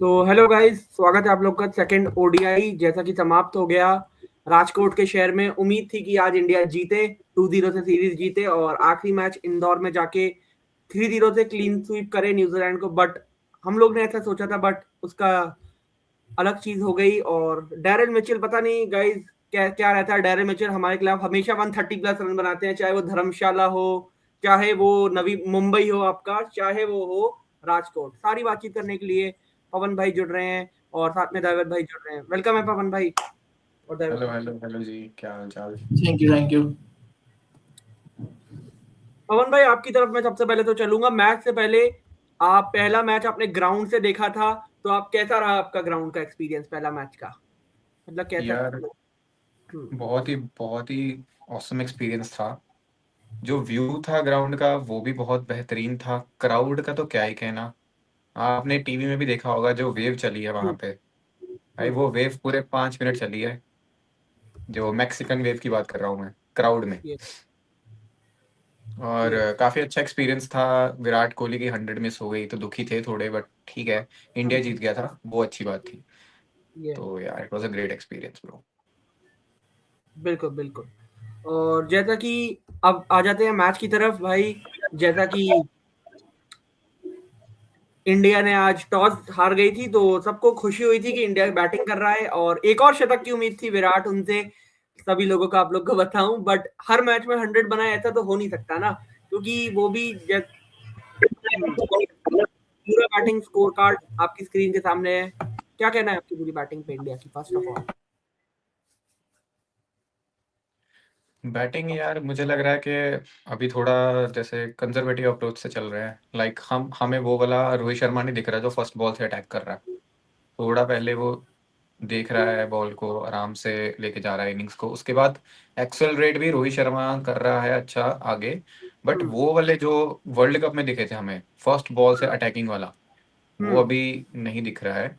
तो hello guys, स्वागत है आप लोग का सेकंड ओडीआई। जैसा कि समाप्त हो गया राजकोट के शहर में, उम्मीद थी कि आज इंडिया जीते, 2-0 से सीरीज जीते और आखिरी मैच इंदौर में जाके 3-0 से क्लीन स्वीप करे न्यूजीलैंड को। बट हम लोग ने ऐसा सोचा था, बट उसका अलग चीज हो गई। और डैरेन मिचेल, पता नहीं गाइस क्या क्या रहता है। डैरेन मिचेल हमारे खिलाफ हमेशा 130 प्लस रन बनाते हैं, चाहे वो धर्मशाला हो, चाहे वो नवी मुंबई हो आपका, चाहे वो हो राजकोट। सारी बातचीत करने के लिए पवन भाई जुड़ रहे हैं और साथ में दैवत भाई जुड़ रहे हैं। वेलकम है पवन भाई और दैवत हेलो भाई। हेलो हेलो जी, क्या हाल चाल। Thank you thank you. Pawan भाई, आपकी तरफ मैं सबसे पहले तो चलूंगा। मैच से पहले, आप पहला मैच अपने ग्राउंड से देखा था, तो आप कैसा रहा आपका ग्राउंड का एक्सपीरियंस पहला मैच का? मतलब कैसा? यार हम्म। बहुत ही औसम एक्सपीरियंस था। जो व्यू था ग्राउंड का वो भी बहुत बेहतरीन था। क्राउड का तो क्या ही कहना। आपने टीवी में भी देखा होगा जो वेव चली है वहां हम्म। पे। भाई हम्म। वो वेव पूरे 5 मिनट चली है। जो मैक्सिकन वेव की बात कर रहा हूँ मैं, क्राउड में। ये और ये काफी अच्छा एक्सपीरियंस था। विराट कोहली की 100 मिस हो गई तो दुखी थे थोड़े, बट ठीक है। इंडिया जीत गया था, वो अच्छी बात थी। ये तो यार it was a great experience bro. बिल्कुल बिल्कुल। और जैसा कि अब आ जाते हैं मैच की तरफ भाई। जैसा कि इंडिया ने आज टॉस हार गई थी, तो सबको खुशी हुई थी कि इंडिया बैटिंग कर रहा है और एक और शतक की उम्मीद थी विराट उनसे। सभी लोगों को आप लोग को बताऊं, बट हर मैच में 100 बनाए ऐसा तो हो नहीं सकता ना, क्योंकि वो भी पूरा बैटिंग स्कोर कार्ड आपकी स्क्रीन के सामने है। क्या कहना है आपकी पूरी बैटिंग पे इंडिया की, फर्स्ट ऑफ ऑल? बैटिंग यार मुझे लग रहा है कि अभी थोड़ा जैसे कंजर्वेटिव अप्रोच से चल रहे हैं। लाइक हमें वो वाला रोहित शर्मा नहीं दिख रहा जो फर्स्ट बॉल से अटैक कर रहा है। थोड़ा पहले वो देख रहा है बॉल को, आराम से लेके जा रहा है इनिंग्स को। उसके बाद एक्सेल रेट भी रोहित शर्मा कर रहा है अच्छा आगे। बट हम्म। वो वाले जो वर्ल्ड कप में दिखे थे हमें फर्स्ट बॉल से अटैकिंग वाला, वो हम्म। अभी नहीं दिख रहा है।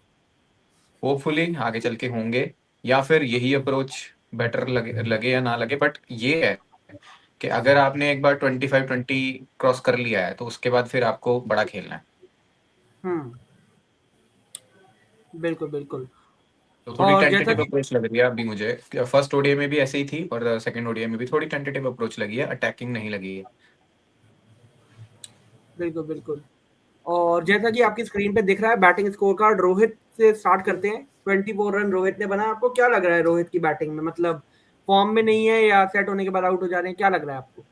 होपफुली आगे चल के होंगे, या फिर यही अप्रोच बेटर लगे लगे या ना लगे। बट ये है कि अगर आपने एक बार 25-20 क्रॉस कर लिया है तो उसके बाद फिर आपको बड़ा खेलना है। हम्म। बिल्कुल बिल्कुल। तो थोड़ी और जैसा टेंटेटिव कि अप्रोच लग रही है अभी मुझे। फर्स्ट ओडीआई में भी ऐसे ही थी और सेकंड ओडीआई में भी थोड़ी टेंटेटिव अप्रोच लगी है, अटैकिंग नहीं लगी है। बिल्कुल बिल्कुल। और जैसा कि आपकी स्क्रीन पे दिख रहा है बैटिंग स्कोर कार्ड, रोहित से स्टार्ट करते हैं। 24 रन रोहित ने बनाया। आपको क्या लग रहा है रोहित की बैटिंग में? मतलब फॉर्म में नहीं है या सेट होने के बाद आउट हो जा रहे हैं? क्या लग रहा है आपको?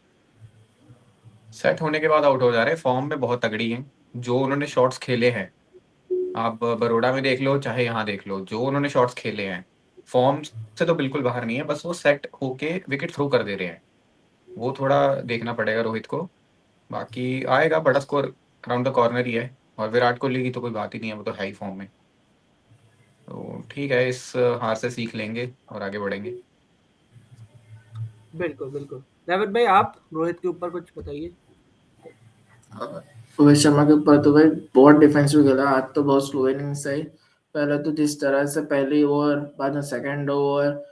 सेट होने के बाद आउट हो जा रहे हैं, फॉर्म में बहुत तगड़ी है। जो उन्होंने शॉट्स खेले हैं, आप बड़ौदा में देख लो चाहे यहाँ देख लो, जो उन्होंने शॉट्स खेले हैं फॉर्म से तो बिल्कुल बाहर नहीं है। बस वो सेट होके विकेट थ्रो कर दे रहे हैं। वो थोड़ा देखना पड़ेगा रोहित को। बाकी आएगा बड़ा स्कोर, अराउंड द कॉर्नर ही है। और विराट कोहली की तो कोई बात ही नहीं है, वो तो हाई फॉर्म में। तो ठीक है, इस हार से सीख लेंगे और आगे बढ़ेंगे। बिल्कुल बिल्कुल। दावत भाई, आप रोहित के ऊपर कुछ बताइए। रोहित शर्मा के ऊपर तो भाई बहुत डिफेंसिव खेला आज तो, बहुत स्लो इनिंग्स है। पहले तो जिस तरह से पहली ओवर बाद में सेकंड ओवर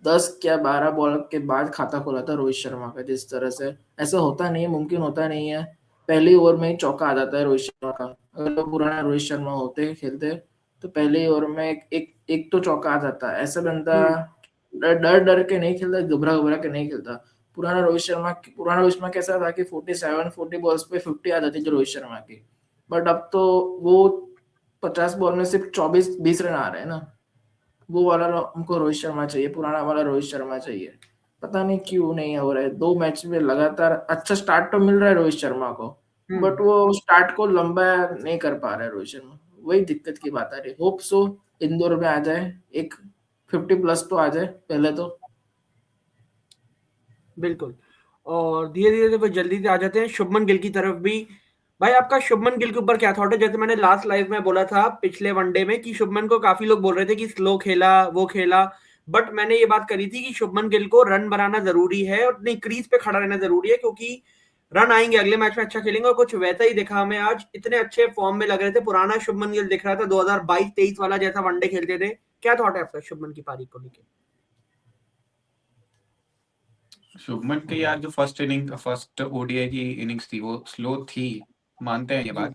10 या 12 बॉल के बाद खाता खोला था रोहित शर्मा का, जिस तरह से ऐसा होता नहीं है, मुमकिन होता नहीं है। पहली ओवर में ही चौका आ जाता है रोहित शर्मा का। अगर वो पुराना रोहित शर्मा होते खेलते तो पहली ओवर में एक तो चौका आ जाता है। ऐसा बंदा हम्म। डर डर डर के नहीं खेलता, घबरा घबरा के नहीं खेलता। पुराना रोहित शर्मा कैसा था कि 47-40 बॉल्स पे 50 आ जाती थी रोहित शर्मा की। बट अब तो वो 50 बॉल में सिर्फ 24-20 रन आ रहे हैं ना। वो वाला हमको रोहित शर्मा चाहिए, पुराना वाला रोहित शर्मा चाहिए। पता नहीं क्यों नहीं हो रहा है। 2 मैच में लगातार अच्छा स्टार्ट तो मिल रहा है रोहित शर्मा को, बट हम्म। वो स्टार्ट को लंबा नहीं कर पा रहा है रोहित शर्मा। वही दिक्कत की बात आ रही है। होप सो इंदौर में आ जाए, एक 50 प्लस तो आ जाए पहले तो। बिल्कुल। और धीरे धीरे वो जल्दी से आ जाते हैं शुभमन गिल की तरफ भी। भाई, आपका शुभमन गिल के ऊपर क्या थॉट है? जैसे मैंने लास्ट लाइव में बोला था पिछले वनडे में कि शुभमन को काफी लोग बोल रहे थे कि स्लो खेला, वो खेला। बट मैंने ये बात करी थी कि शुभमन गिल को रन बनाना जरूरी है और नहीं, क्रीज पे खड़ा रहना जरूरी है, क्योंकि रन आएंगे, अगले मैच में अच्छा खेलेंगे। और कुछ वैसा ही दिखा हमें आज, इतने अच्छे फॉर्म में लग रहे थे। पुराना शुभमन गिल दिख रहा था, 2022-23 वाला जैसा वनडे खेलते थे। क्या थॉट है आपका शुभमन की पारी को लेकर? शुभमन के यार जो फर्स्ट ओडीआई की इनिंग्स थी वो स्लो थी, मानते हैं ये जी। बात।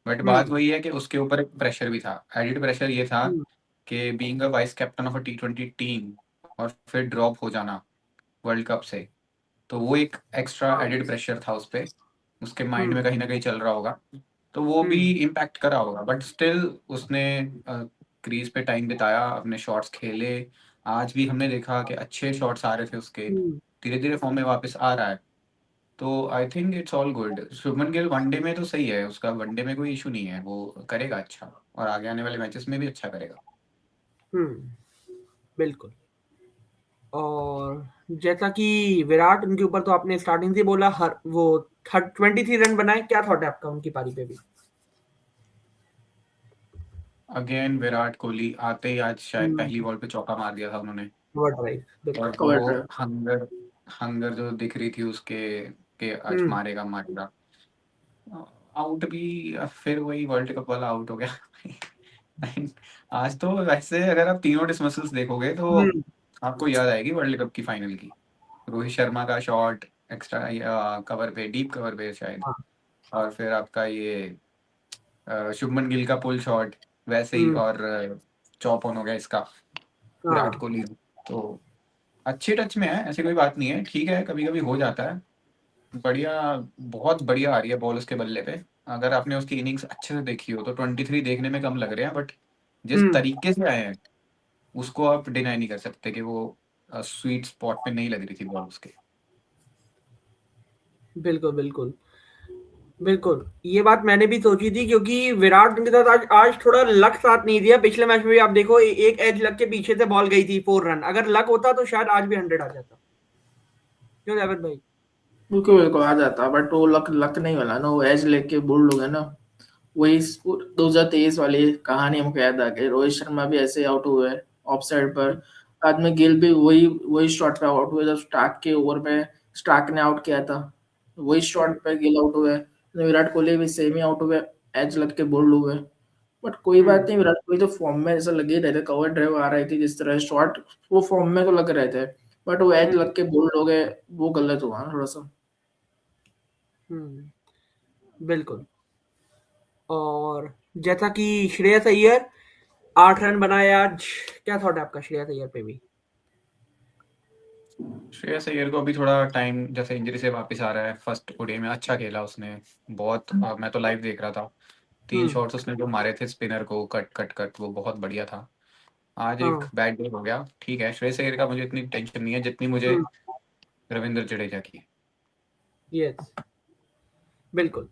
बट बात वही है कि उसके ऊपर एक प्रेशर भी था, एडिड प्रेशर ये था हम्म, कि being a vice captain of a T20 team और फिर ड्रॉप हो जाना वर्ल्ड कप से, तो वो एक एक्स्ट्रा हाँ, एडिड प्रेशर था उस पे, उसके माइंड में हम्म, कहीं ना कहीं चल रहा होगा, तो वो भी हम्म, इम्पैक्ट करा होगा। बट स्टिल उसने क्रीज पे टाइम बिताया, अपने शॉट्स खेले। आज भी हमने देखा कि अच्छे शॉट्स आ रहे थे उसके, हम्म, धीरे धीरे फॉर्म में वापस आ रहा है। तो I think it's all good. Shubman Gill one day में तो सही है, उसका वनडे में कोई इशू नहीं है, वो करेगा अच्छा, और आगे आने वाले मैचेस में भी अच्छा करेगा। बिल्कुल। और जैसा कि विराट, उनके ऊपर तो आपने स्टार्टिंग से बोला, हर वो 23 रन बनाए, क्या थॉट है आपका उनकी पारी पे भी? अगेन विराट कोहली आते ही आज शायद हम्म, पहली बॉल पे चौका मार दिया था उन्होंने, ओवर ड्राइव, बिल्कुल। और कवर वो ड्राइव। हंगर हंगर जो दिख रही थी उसके कि आज हम्म, मारेगा मारेगा। आउट भी, फिर वही वर्ल्ड कप वाला आउट हो गया। आज तो वैसे अगर आप तीनों डिसमिसल्स देखोगे तो हम्म, आपको याद आएगी वर्ल्ड कप की फाइनल की। रोहित शर्मा का शॉट एक्स्ट्रा कवर पे, डीप कवर पे शायद, हाँ, और फिर आपका ये शुभमन गिल का पुल शॉट वैसे ही, हम्म, और चौप ऑन हो गया इसका विराट हाँ, कोहली। तो अच्छे टच में है, ऐसी कोई बात नहीं है, ठीक है कभी कभी हो जाता है। बढ़िया, बहुत बढ़िया आ रही है बॉल उसके बल्ले पे। अगर आपने उसकी इनिंग्स अच्छे से देखी हो तो 23 देखने में कम लग रहे हैं, बट जिस हम्म, तरीके से आए हैं उसको आप डिनाई नहीं कर सकते कि वो स्वीट स्पॉट पे नहीं लग रही थी बॉल उसके। बिल्कुल, बिल्कुल, बिल्कुल। ये बात मैंने भी सोची थी, क्योंकि विराट के साथ आज आज थोड़ा लक साथ नहीं दिया। पिछले मैच में भी आप देखो, एक एज लग के पीछे से बॉल गई थी 4 रन, अगर लक होता तो शायद आज भी 100 आ जाता। क्यों जावेद भाई? बिल्कुल बिल्कुल आ जाता, बट वो लक लक नहीं मिला ना, वो एज लेके बोल्ड हो गए ना। वही 2023 वाली कहानी हमको याद आ गई, रोहित शर्मा भी ऐसे आउट हुए ऑफ साइड पर। बाद में गिल भी वही वही शॉट पे आउट हुए, जब स्टार्क के ओवर में स्टार्क ने आउट किया था, वही शॉट पे गिल आउट हुए। विराट कोहली भी सेम ही आउट हुए, एज लग के बोल्ड हुए। बट कोई बात हम्म, नहीं, विराट कोहली तो फॉर्म में ऐसा लगे ही रहते, कवर ड्राइव आ रही थी जिस तरह शॉट, वो फॉर्म में तो लग रहे थे। बट वो एज हम्म, लग के बोल्ड हो गए, वो गलत हुआ ना थोड़ा सा। बिल्कुल। और जैसा कि श्रेयस अय्यर 8 रन बनाए आज, क्या थॉट है आपका श्रेयस अय्यर पे भी? श्रेयस अय्यर को अभी थोड़ा टाइम, जैसे इंजरी से वापस आ रहा है, फर्स्ट ओडीआई में अच्छा खेला उसने बहुत। मैं तो लाइव देख रहा था, 3 हम्म, शॉट्स उसने जो मारे थे स्पिनर को कट कट कट, वो बहुत बढ़िया था। आज एक हाँ, बैड डे हो गया, ठीक है। श्रेयस अय्यर का मुझे इतनी टेंशन नहीं है जितनी मुझे हम्म, रविंद्र जडेजा की है। यस, बिल्कुल।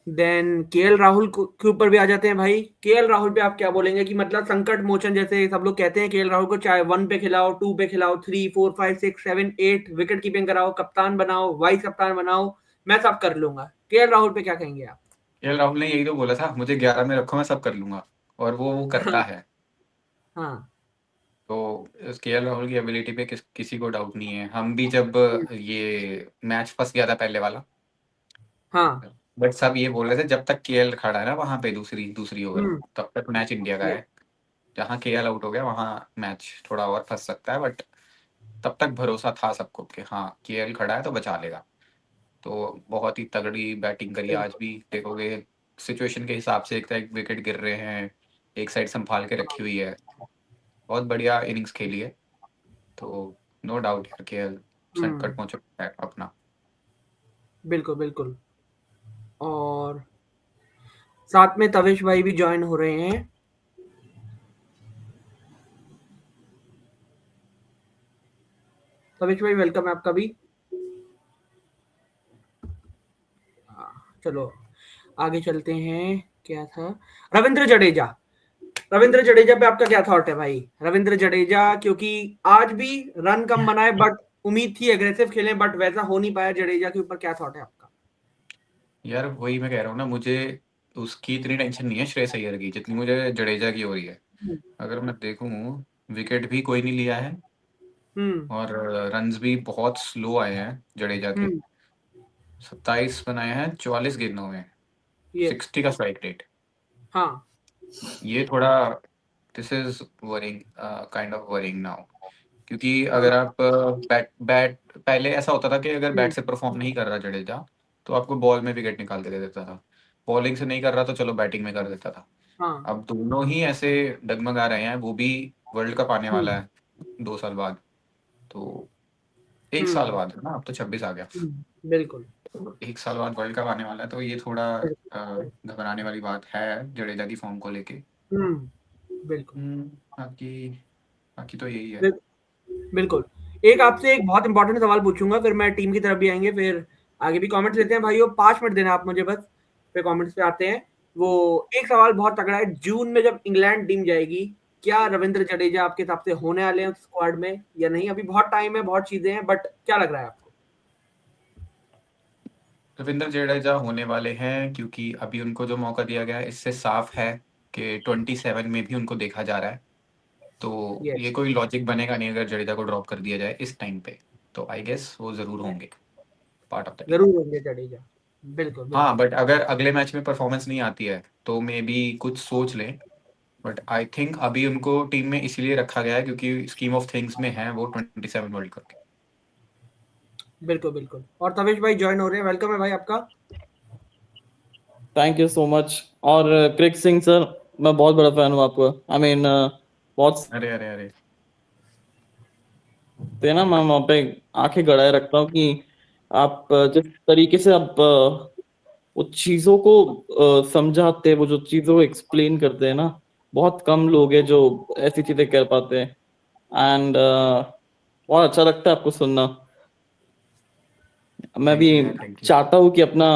देन केएल राहुल के ऊपर भी आ जाते हैं भाई। केएल राहुल पे आप क्या बोलेंगे कि मतलब संकट मोचन जैसे सब लोग कहते हैं, केएल राहुल को चाहे 1 पे खिलाओ, 2 पे खिलाओ, 3 4 5 6 7 8 विकेट कीपिंग कराओ, कप्तान बनाओ, वाइस कप्तान बनाओ, मैं सब कर लूंगा। केएल राहुल पे क्या कहेंगे आप? केएल राहुल ने यही तो बोला था, मुझे 11 में रखो मैं सब कर लूंगा, और वो करता है। हाँ, तो इस केएल राहुल की एबिलिटी पे किसी को डाउट नहीं है। हम भी जब ये मैच फंस गया था पहले वाला, हाँ, बट सब ये बोल रहे थे जब तक केएल खड़ा है ना वहां पे दूसरी दूसरी ओवर, हम्म, तब तक मैच इंडिया का ये, है। जहाँ केएल आउट हो गया वहां मैच थोड़ा और फंस सकता है, बट तब तक भरोसा था सबको कि हाँ केएल खड़ा है तो बचा लेगा। तो बहुत ही तगड़ी बैटिंग करी आज बिल्कुल, भी, देखोगे सिचुएशन के हिसाब से, एक एक विकेट गिर रहे हैं, एक साइड संभाल के रखी हुई है, बहुत बढ़िया इनिंग्स खेली है। तो नो डाउट यार केएल संकट हम्म, पहुंच चुका है अपना। बिल्कुल, बिल्कुल। और साथ में तवेश भाई भी ज्वाइन हो रहे हैं। तवेश भाई, वेलकम है आपका भी। चलो आगे चलते हैं। क्या था? रविंद्र जडेजा। रविंद्र जडेजा पे आपका क्या थॉट है भाई? रविंद्र जडेजा, क्योंकि आज भी रन कम बनाए, बट उम्मीद थी एग्रेसिव खेलें, बट वैसा हो नहीं पाया। जडेजा के ऊपर क्या थॉट है आपका? यार वही मैं कह रहा हूँ ना, मुझे उसकी इतनी टेंशन नहीं है श्रेयस अय्यर की जितनी मुझे जडेजा की हो रही है। हम्म, अगर मैं देखूं, विकेट भी कोई नहीं लिया है, हम्म, और रन्स भी बहुत स्लो आए हैं जडेजा के। हम्म, 27 बनाए हैं 44 गेंदों में, यस, 60 का स्ट्राइक रेट। हाँ, ये थोड़ा, this is worrying, kind of worrying now. क्योंकि हाँ, अगर आप बैट बैट पहले ऐसा होता था कि अगर बैट हम्म, से परफॉर्म नहीं कर रहा जडेजा तो आपको बॉल में विकेट निकाल के दे देता था। बॉलिंग से नहीं कर रहा तो चलो बैटिंग में कर देता था। हाँ। अब दोनों ही ऐसे डगमगा रहे हैं, वो भी वर्ल्ड कप आने वाला हम्म। है 2 साल बाद, तो 1 साल हम्म। बाद है ना, अब तो 26 आ गया। बिल्कुल। तो 1 साल बाद वर्ल्ड कप आने वाला है, तो ये थोड़ा घबराने वाली बात है जडेजा की फॉर्म को लेके। बिल्कुल। बाकी बाकी तो यही है। बिल- बिल्कुल। एक आपसे एक बहुत इंपॉर्टेंट सवाल पूछूंगा, फिर मैं टीम की तरफ भी आएंगे, फिर आगे भी कमेंट्स लेते हैं भाइयों। 5 मिनट देना आप मुझे बस, फिर कमेंट्स पे आते हैं। वो एक सवाल बहुत तगड़ा है, जून में जब इंग्लैंड टीम जाएगी, क्या रविंद्र जडेजा आपके हिसाब से होने वाले हैं उस स्क्वाड में या नहीं? अभी बहुत टाइम है, बहुत चीजें हैं, बट क्या लग रहा है आपको? रविंद्र जडेजा होने वाले हैं, क्योंकि अभी उनको जो मौका दिया गया है इससे साफ है कि 27 में भी उनको देखा जा रहा है। तो ये यस। कोई लॉजिक बनेगा नहीं अगर जडेजा को ड्रॉप कर दिया जाए इस टाइम पे। तो आई गेस वो जरूर होंगे पार्ट ऑफ द टीम। जरूर होंगे जडेजा। बिल्कुल हाँ, बिल्कुल। बट अगर अगले मैच में परफॉर्मेंस नहीं आती है तो मे बी कुछ सोच लें। बट आई थिंक अभी उनको टीम में इसीलिए रखा गया है क्योंकि स्कीम ऑफ थिंग्स में है वो 27 वर्ल्ड कप। बिल्कुल बिल्कुल। और तवेश भाई ज्वाइन हो रहे हैं, वेलकम है भाई आपका। Thank you so much. और क्रिक सिंह सर, मैं बहुत बड़ा फैन हूँ आपका। आई मीन बहुत अरे अरे अरे। ते ना, मैं वहाँ पे आंखें गड़ाए रखता हूँ कि आप जिस तरीके से आप वो चीजों को समझाते हैं, वो जो चीजों को एक्सप्लेन करते हैं ना, बहुत कम लोग हैं जो ऐसी चीजें कर पाते हैं। एंड बहुत अच्छा लगता है आपको सुनना। मैं भी थैंक यू यार, थैंक यू। चाहता हूँ कि अपना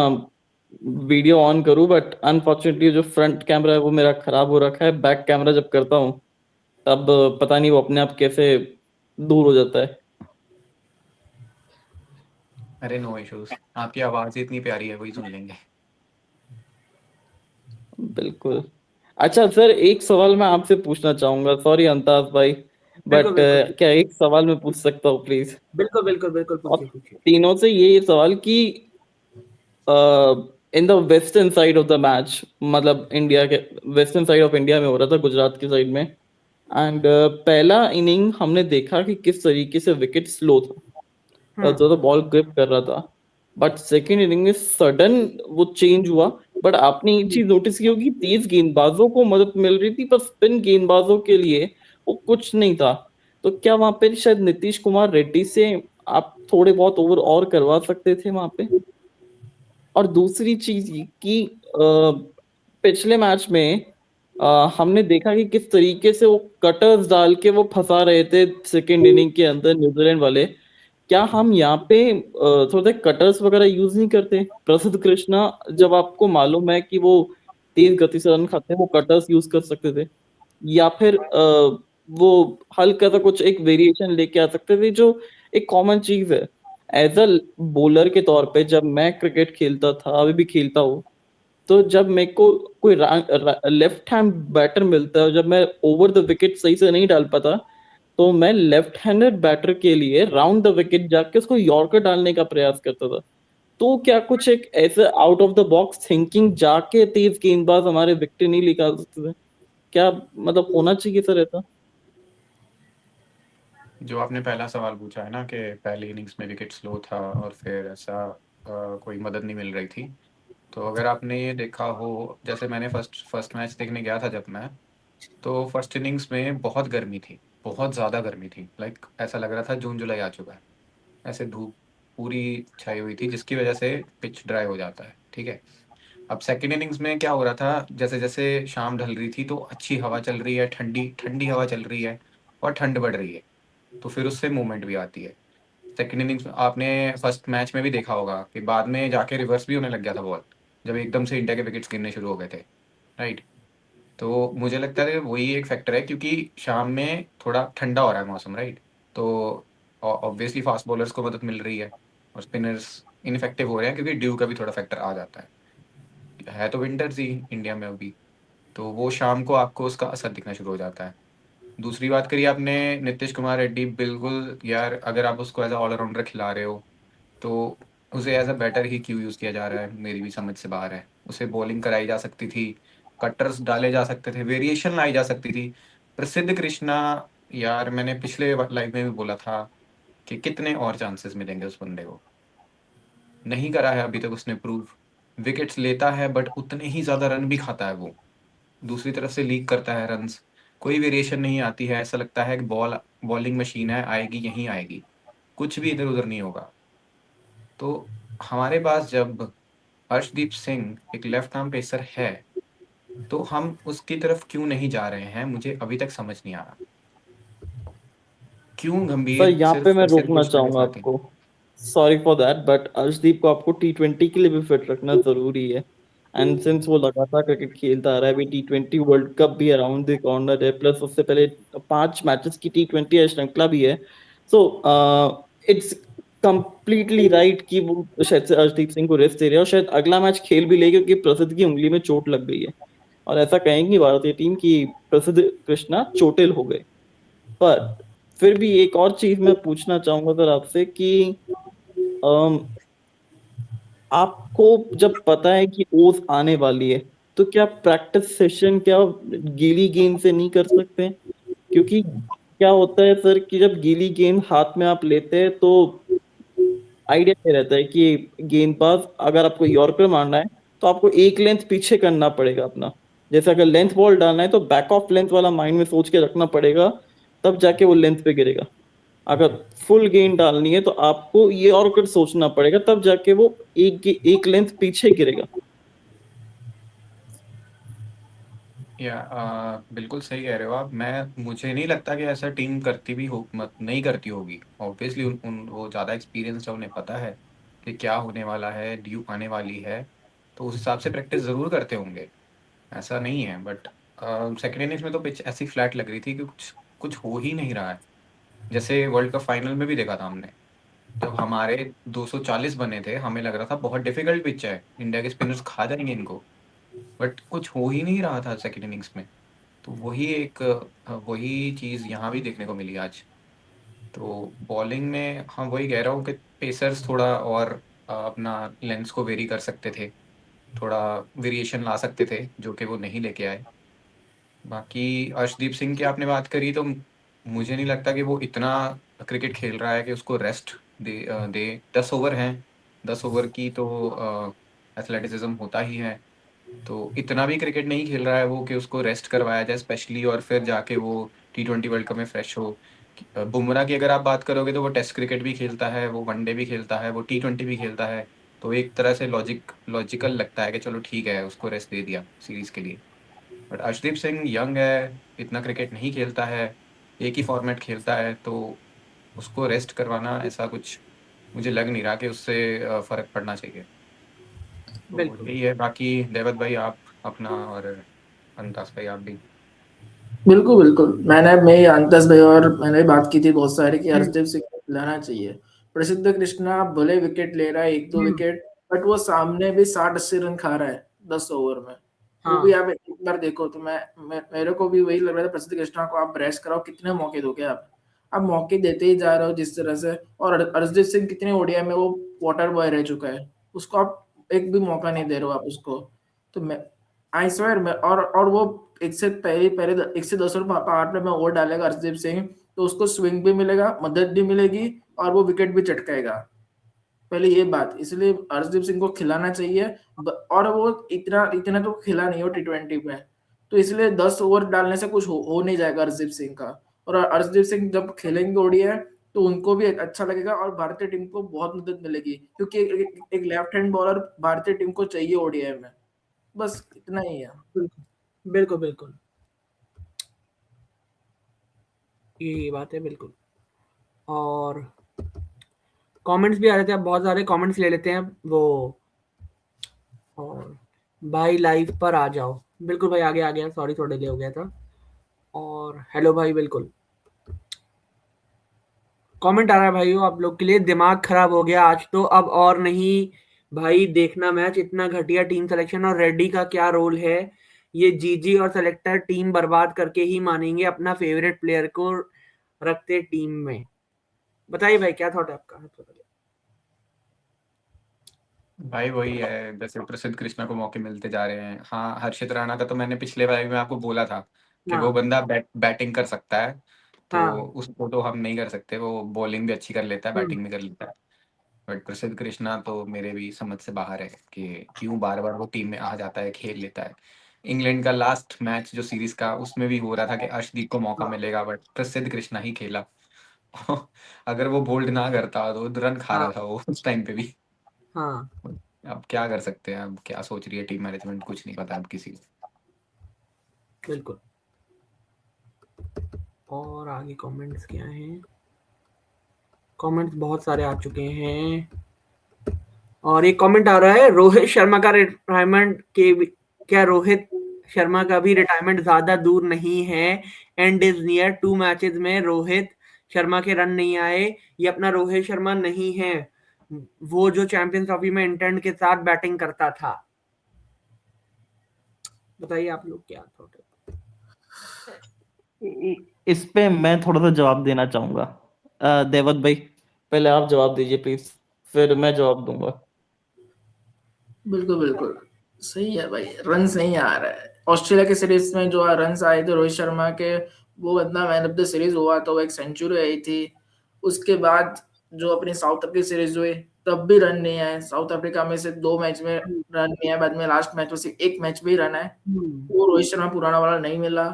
वीडियो ऑन करूँ, बट अनफॉर्चुनेटली जो फ्रंट कैमरा है वो मेरा खराब हो रखा है। बैक कैमरा जब करता हूँ तब पता नहीं वो अपने आप कैसे दूर हो जाता है। अरे नो इश्यूज, आपकी आवाज ही इतनी प्यारी है, वही सुन लेंगे। बिल्कुल। अच्छा सर, एक सवाल मैं आपसे पूछना चाहूंगा, सॉरी अंताज भाई, बिल्कुल बट बिल्कुल। क्या एक सवाल मैं पूछ सकता हूँ प्लीज? बिल्कुल बिल्कुल बिल्कुल, और पूछिए पूछिए। तीनों से ये सवाल कि in the western side of the match, मतलब इंडिया के वेस्टर्न साइड ऑफ इंडिया में हो रहा था, गुजरात की साइड में। एंड पहला इनिंग हमने देखा कि किस तरीके से विकेट स्लो था, तो बॉल ग्रिप कर रहा था। बट सेकेंड इनिंग में सडन वो चेंज हुआ। बट आपने एक चीज नोटिस की होगी, तेज गेंदबाजों को मदद मिल रही थी, पर स्पिन गेंदबाजों के लिए वो कुछ नहीं था। तो क्या वहां पे शायद नीतीश कुमार रेड्डी से आप थोड़े बहुत ओवर और करवा सकते थे वहां पे? और दूसरी चीज ये कि पिछले मैच में हमने देखा कि किस तरीके से वो कटर्स डाल के वो फंसा रहे थे सेकेंड इनिंग के अंदर न्यूजीलैंड वाले। क्या हम यहाँ पे थोड़े कटर्स वगैरह यूज नहीं करते? प्रसिद्ध कृष्णा, जब आपको मालूम है कि वो तेज गति से रन खाते हैं, वो कटर्स यूज कर सकते थे, या फिर वो हल्का सा कुछ एक वेरिएशन लेके आ सकते थे जो एक कॉमन चीज है। एज अ बॉलर के तौर पे जब मैं क्रिकेट खेलता था, अभी भी खेलता हूँ, तो जब मेरे को कोई लेफ्ट हैंड बैटर मिलता है, जब मैं ओवर द विकेट सही से नहीं डाल पाता, तो मैं लेफ्ट हैंडेड बैटर के लिए राउंड द विकेट जाके उसको यॉर्कर डालने का प्रयास करता था। तो क्या कुछ एक ऐसे out of the box thinking जाके तेज गेंदबाज हमारे विकेट नहीं निकाल सकते थे? क्या मतलब होना चाहिए सर ऐसा? जो आपने पहला सवाल पूछा है ना कि पहली इनिंग्स में विकेट स्लो था और फिर ऐसा कोई मदद नहीं मिल रही थी, तो अगर आपने ये देखा हो, जैसे मैंने फर्स्ट फर्स्ट मैच देखने गया था जब मैं, तो फर्स्ट इनिंग्स में बहुत गर्मी थी, बहुत ज़्यादा गर्मी थी। लाइक ऐसा लग रहा था जून जुलाई आ चुका है, ऐसे धूप पूरी छाई हुई थी जिसकी वजह से पिच ड्राई हो जाता है, ठीक है। अब सेकेंड इनिंग्स में क्या हो रहा था, जैसे जैसे शाम ढल रही थी तो अच्छी हवा चल रही है, ठंडी ठंडी हवा चल रही है और ठंड बढ़ रही है, तो फिर उससे मूवमेंट भी आती है। सेकेंड इनिंग्स में आपने फर्स्ट मैच में भी देखा होगा कि बाद में जाके रिवर्स भी होने लग गया था बॉल, जब एकदम से इंडिया के विकेट्स गिरने शुरू हो गए थे, राइट। तो मुझे लगता है वही एक फैक्टर है, क्योंकि शाम में थोड़ा ठंडा हो रहा है मौसम, राइट। तो ऑब्वियसली फास्ट बॉलर्स को मदद मिल रही है और स्पिनर्स इनफेक्टिव हो रहे हैं क्योंकि ड्यू का भी थोड़ा फैक्टर आ जाता है तो विंटर्स ही इंडिया में अभी, तो वो शाम को आपको उसका असर दिखना शुरू हो जाता है। दूसरी बात करिए आपने नीतीश कुमार रेड्डी, बिल्कुल यार, अगर आप उसको एज अ ऑलराउंडर खिला रहे हो तो उसे एज अ बैटर ही क्यों यूज़ किया जा रहा है, मेरी भी समझ से बाहर है। उसे बॉलिंग कराई जा सकती थी, कटर्स डाले जा सकते थे, वेरिएशन लाई जा सकती थी। प्रसिद्ध कृष्णा, यार मैंने पिछले लाइव में भी बोला था कि कितने और चांसेस मिलेंगे उस बंदे को, नहीं करा है अभी तक उसने प्रूव। विकेट्स लेता है बट उतने ही ज़्यादा रन भी खाता है वो। दूसरी तरफ से लीक करता है रन्स, कोई वेरिएशन नहीं आती है, ऐसा लगता है कि बॉलिंग मशीन है, आएगी यहीं आएगी, कुछ भी इधर-उधर नहीं होगा। तो हमारे पास जब अर्शदीप सिंह एक लेफ्ट आर्म पेसर है, तो हम उसकी तरफ क्यों नहीं जा रहे हैं, मुझे अभी तक समझ नहीं आ रहा। क्यों सर गंभीर यहाँ पे सिर्फ मैं और सिर्फ रोकना कृष्णा के चाहूंगा साथ ही? आपको, sorry for that, but Arshdeep को आपको T20 के लिए भी फिट रखना जरूरी है। एंड सिंस वो लगातार क्रिकेट खेलता आ रहा है, अभी T20 वर्ल्ड कप भी अराउंड द कॉर्नर है, प्लस उससे पहले 5 मैचेस की T20 श्रृंखला भी है। सो इट्स कंप्लीटली राइट कि वो शायद से अर्शदीप सिंह को रेस्ट दे रहे हैं, और शायद अगला मैच खेल भी ले, क्योंकि प्रसिद्ध की उंगली में चोट लग गई है। और ऐसा कहेंगी भारतीय टीम की प्रसिद्ध कृष्णा चोटिल हो गए। पर फिर भी एक और चीज मैं पूछना चाहूंगा सर आपसे कि अम, आपको जब पता है कि ओस आने वाली है, तो क्या प्रैक्टिस सेशन क्या गीली गेंद से नहीं कर सकते? क्योंकि क्या होता है सर कि जब गीली गेंद हाथ में आप लेते हैं, तो आइडिया ये रहता है कि गेंदबाज, अगर आपको यॉर्कर मारना है तो आपको एक लेंथ पीछे करना पड़ेगा अपना। जैसे अगर लेंथ बॉल डालना है तो बैक ऑफ लेंथ वाला माइंड में सोच के रखना पड़ेगा, तब जाके वो लेंथ पे गिरेगा। अगर फुल गेंद डालनी है तो आपको ये और कुछ सोचना पड़ेगा, तब जाके वो एक लेंथ पीछे गिरेगा। बिल्कुल सही कह रहे हो आप। मुझे नहीं लगता कि ऐसा टीम करती भी हो, मत नहीं करती होगी। ऑब्वियसली वो ज़्यादा एक्सपीरियंस है, उन्हें पता है कि क्या होने वाला है, ड्यू आने वाली है, तो उस हिसाब से प्रैक्टिस ज़रूर करते होंगे, ऐसा नहीं है। बट सेकेंड इनिंग्स में तो पिच ऐसी फ्लैट लग रही थी कि कुछ कुछ हो ही नहीं रहा है। जैसे वर्ल्ड कप फाइनल में भी देखा था हमने, जब हमारे 240 बने थे, हमें लग रहा था बहुत डिफिकल्ट पिच है, इंडिया के स्पिनर्स खा जाएंगे इनको, बट कुछ हो ही नहीं रहा था सेकेंड इनिंग्स में। तो वही चीज़ यहाँ भी देखने को मिली आज। तो बॉलिंग में हाँ, वही कह रहा हूँ कि पेसर्स थोड़ा और अपना लेंस को वेरी कर सकते थे, थोड़ा वेरिएशन ला सकते थे, जो कि वो नहीं लेके आए। बाकी अर्शदीप सिंह की आपने बात करी, तो मुझे नहीं लगता कि वो इतना क्रिकेट खेल रहा है कि उसको रेस्ट दे। 10 ओवर हैं, 10 ओवर की तो एथलेटिसिज्म होता ही है, तो इतना भी क्रिकेट नहीं खेल रहा है वो कि उसको रेस्ट करवाया जाए स्पेशली, और फिर जाके वो T20 वर्ल्ड कप में फ्रेश हो। बुमराह की अगर आप बात करोगे तो वो टेस्ट क्रिकेट भी खेलता है, वो वनडे भी खेलता है, वो T20 भी खेलता है, तो एक तरह से लॉजिकल लगता है कि चलो ठीक है, उसको रेस्ट दे दिया सीरीज के लिए। बट अर्शदीप सिंह यंग है, इतना क्रिकेट नहीं खेलता है, एक ही फॉर्मेट खेलता है, तो उसको रेस्ट करवाना ऐसा कुछ मुझे लग नहीं रहा कि उससे फर्क पड़ना चाहिए। तो बिल्कुल यही है। बाकी देवत भाई आप अपना, और अंतास भाई आप भी। बिल्कुल बिल्कुल, मैं अंतस भाई और मैंने बात की थी बहुत सारी कि हर्षदीप सिंह को खिलाना चाहिए। प्रसिद्ध कृष्णा भले विकेट ले रहा है, एक दो विकेट, बट वो सामने भी 60-80 रन खा रहा है 10 ओवर में। वो भी हाँ आप एक बार देखो तो मेरे को भी वही लग रहा था, प्रसिद्ध कृष्णा को आप रेस्ट कराओ, कितने मौके दोगे आप मौके देते ही जा रहे हो जिस तरह से। और हर्षदीप सिंह कितने ओडीआई में वो वाटर बॉय रह चुका है, उसको आप एक भी मौका नहीं दे रहे हो आप उसको। तो मैं आई स्वेयर मैं और वो एक से पहले 1 से 10 ओवर पावर प्ले में ओवर डालेगा हर्षदीप सिंह, तो उसको स्विंग भी मिलेगा, मदद भी मिलेगी, और वो विकेट भी चटकाएगा। पहले ये बात, इसलिए हर्षदीप सिंह को खिलाना चाहिए। और वो इतना इतना तो खिला नहीं हो T20 में, तो इसलिए 10 ओवर डालने से कुछ हो नहीं जाएगा हर्षदीप सिंह का। और हर्षदीप सिंह जब खेलेंगे ओडीआई तो उनको भी अच्छा लगेगा, और भारतीय टीम को बहुत मदद मिलेगी, क्योंकि एक लेफ्ट हैंड बॉलर भारतीय टीम को चाहिए ओडीआई में। बस इतना ही है। बिल्कुल बिल्कुल बिल्कुल, ये बात है बिल्कुल। और कमेंट्स भी आ रहे थे, अब बहुत सारे कमेंट्स ले लेते हैं वो। और भाई लाइव पर आ जाओ, बिल्कुल भाई आगे आ गया, सॉरी थोड़ा डिले हो गया था। और हेलो भाई, बिल्कुल कमेंट आ रहा है भाइयों आप लोग के लिए, दिमाग खराब हो गया आज तो, अब और नहीं भाई देखना मैच, इतना घटिया टीम सिलेक्शन, और रेड्डी का क्या रोल है, ये जीजी और सेलेक्टर टीम बर्बाद करके ही मानेंगे अपना फेवरेट प्लेयर को रखते टीम में। बताइए भाई क्या थॉट है आपका? भाई वही है, जैसे प्रसिद्ध कृष्णा को मौके मिलते जा रहे हैं। हाँ, हर्षित राणा का तो मैंने पिछले वाले में आपको बोला था कि वो हाँ बंदा बैटिंग कर सकता है, तो हाँ उसको तो हम नहीं कर सकते, वो बॉलिंग भी अच्छी कर लेता है, बैटिंग भी कर लेता है। बट प्रसिद्ध कृष्णा तो मेरे भी समझ से बाहर है कि क्यों बार बार वो टीम में आ जाता है, खेल लेता है। इंग्लैंड का लास्ट मैच जो सीरीज का, उसमें भी हो रहा था कि अर्शदीप को मौका हाँ मिलेगा, बट प्रसिद्ध कृष्णा ही खेला। अगर वो बोल्ड ना करता तो रन खा हाँ रहा था वो उस टाइम पे भी। हाँ अब क्या कर सकते हैं, अब क्या सोच रही है टीम मैनेजमेंट, कुछ नहीं पता अब किसी को। बिल्कुल। और आगे कमेंट्स क्या हैं? कमेंट्स बहुत सारे आ चुके हैं। और एक कमेंट आ रहा है, रोहित शर्मा का रिटायरमेंट क्या रोहित शर्मा का भी रिटायरमेंट ज्यादा दूर नहीं है? And is near. 2 मैचेस में रोहित शर्मा के रन नहीं आए। ये अपना रोहित शर्मा नहीं है, वो जो चैंपियंस ट्रॉफी में इंग्लैंड के साथ बैटिंग करता था। बताइए आप लोग क्या थॉट है? इस पे मैं थोड़ा सा जवाब देना चाहूंगा। देवत भाई, पहले आप जवाब दीजिए प्लीज, फिर मैं जवाब दूंगा। बिल्कुल बिल्कुल सही है भाई, रन नहीं आ रहा है। ऑस्ट्रेलिया के सीरीज में जो रन आए थे रोहित शर्मा के, वो बंदा मैन ऑफ द सीरीज हुआ, तो एक सेंचुरी आई थी। उसके बाद जो अपनी साउथ अफ्रीका सीरीज हुई, तब भी रन नहीं आए। साउथ अफ्रीका में से 2 मैच में रन नहीं आए, बाद में लास्ट मैच में सिर्फ 1 मैच में ही रन आए। वो रोहित शर्मा पुराना वाला नहीं मिला,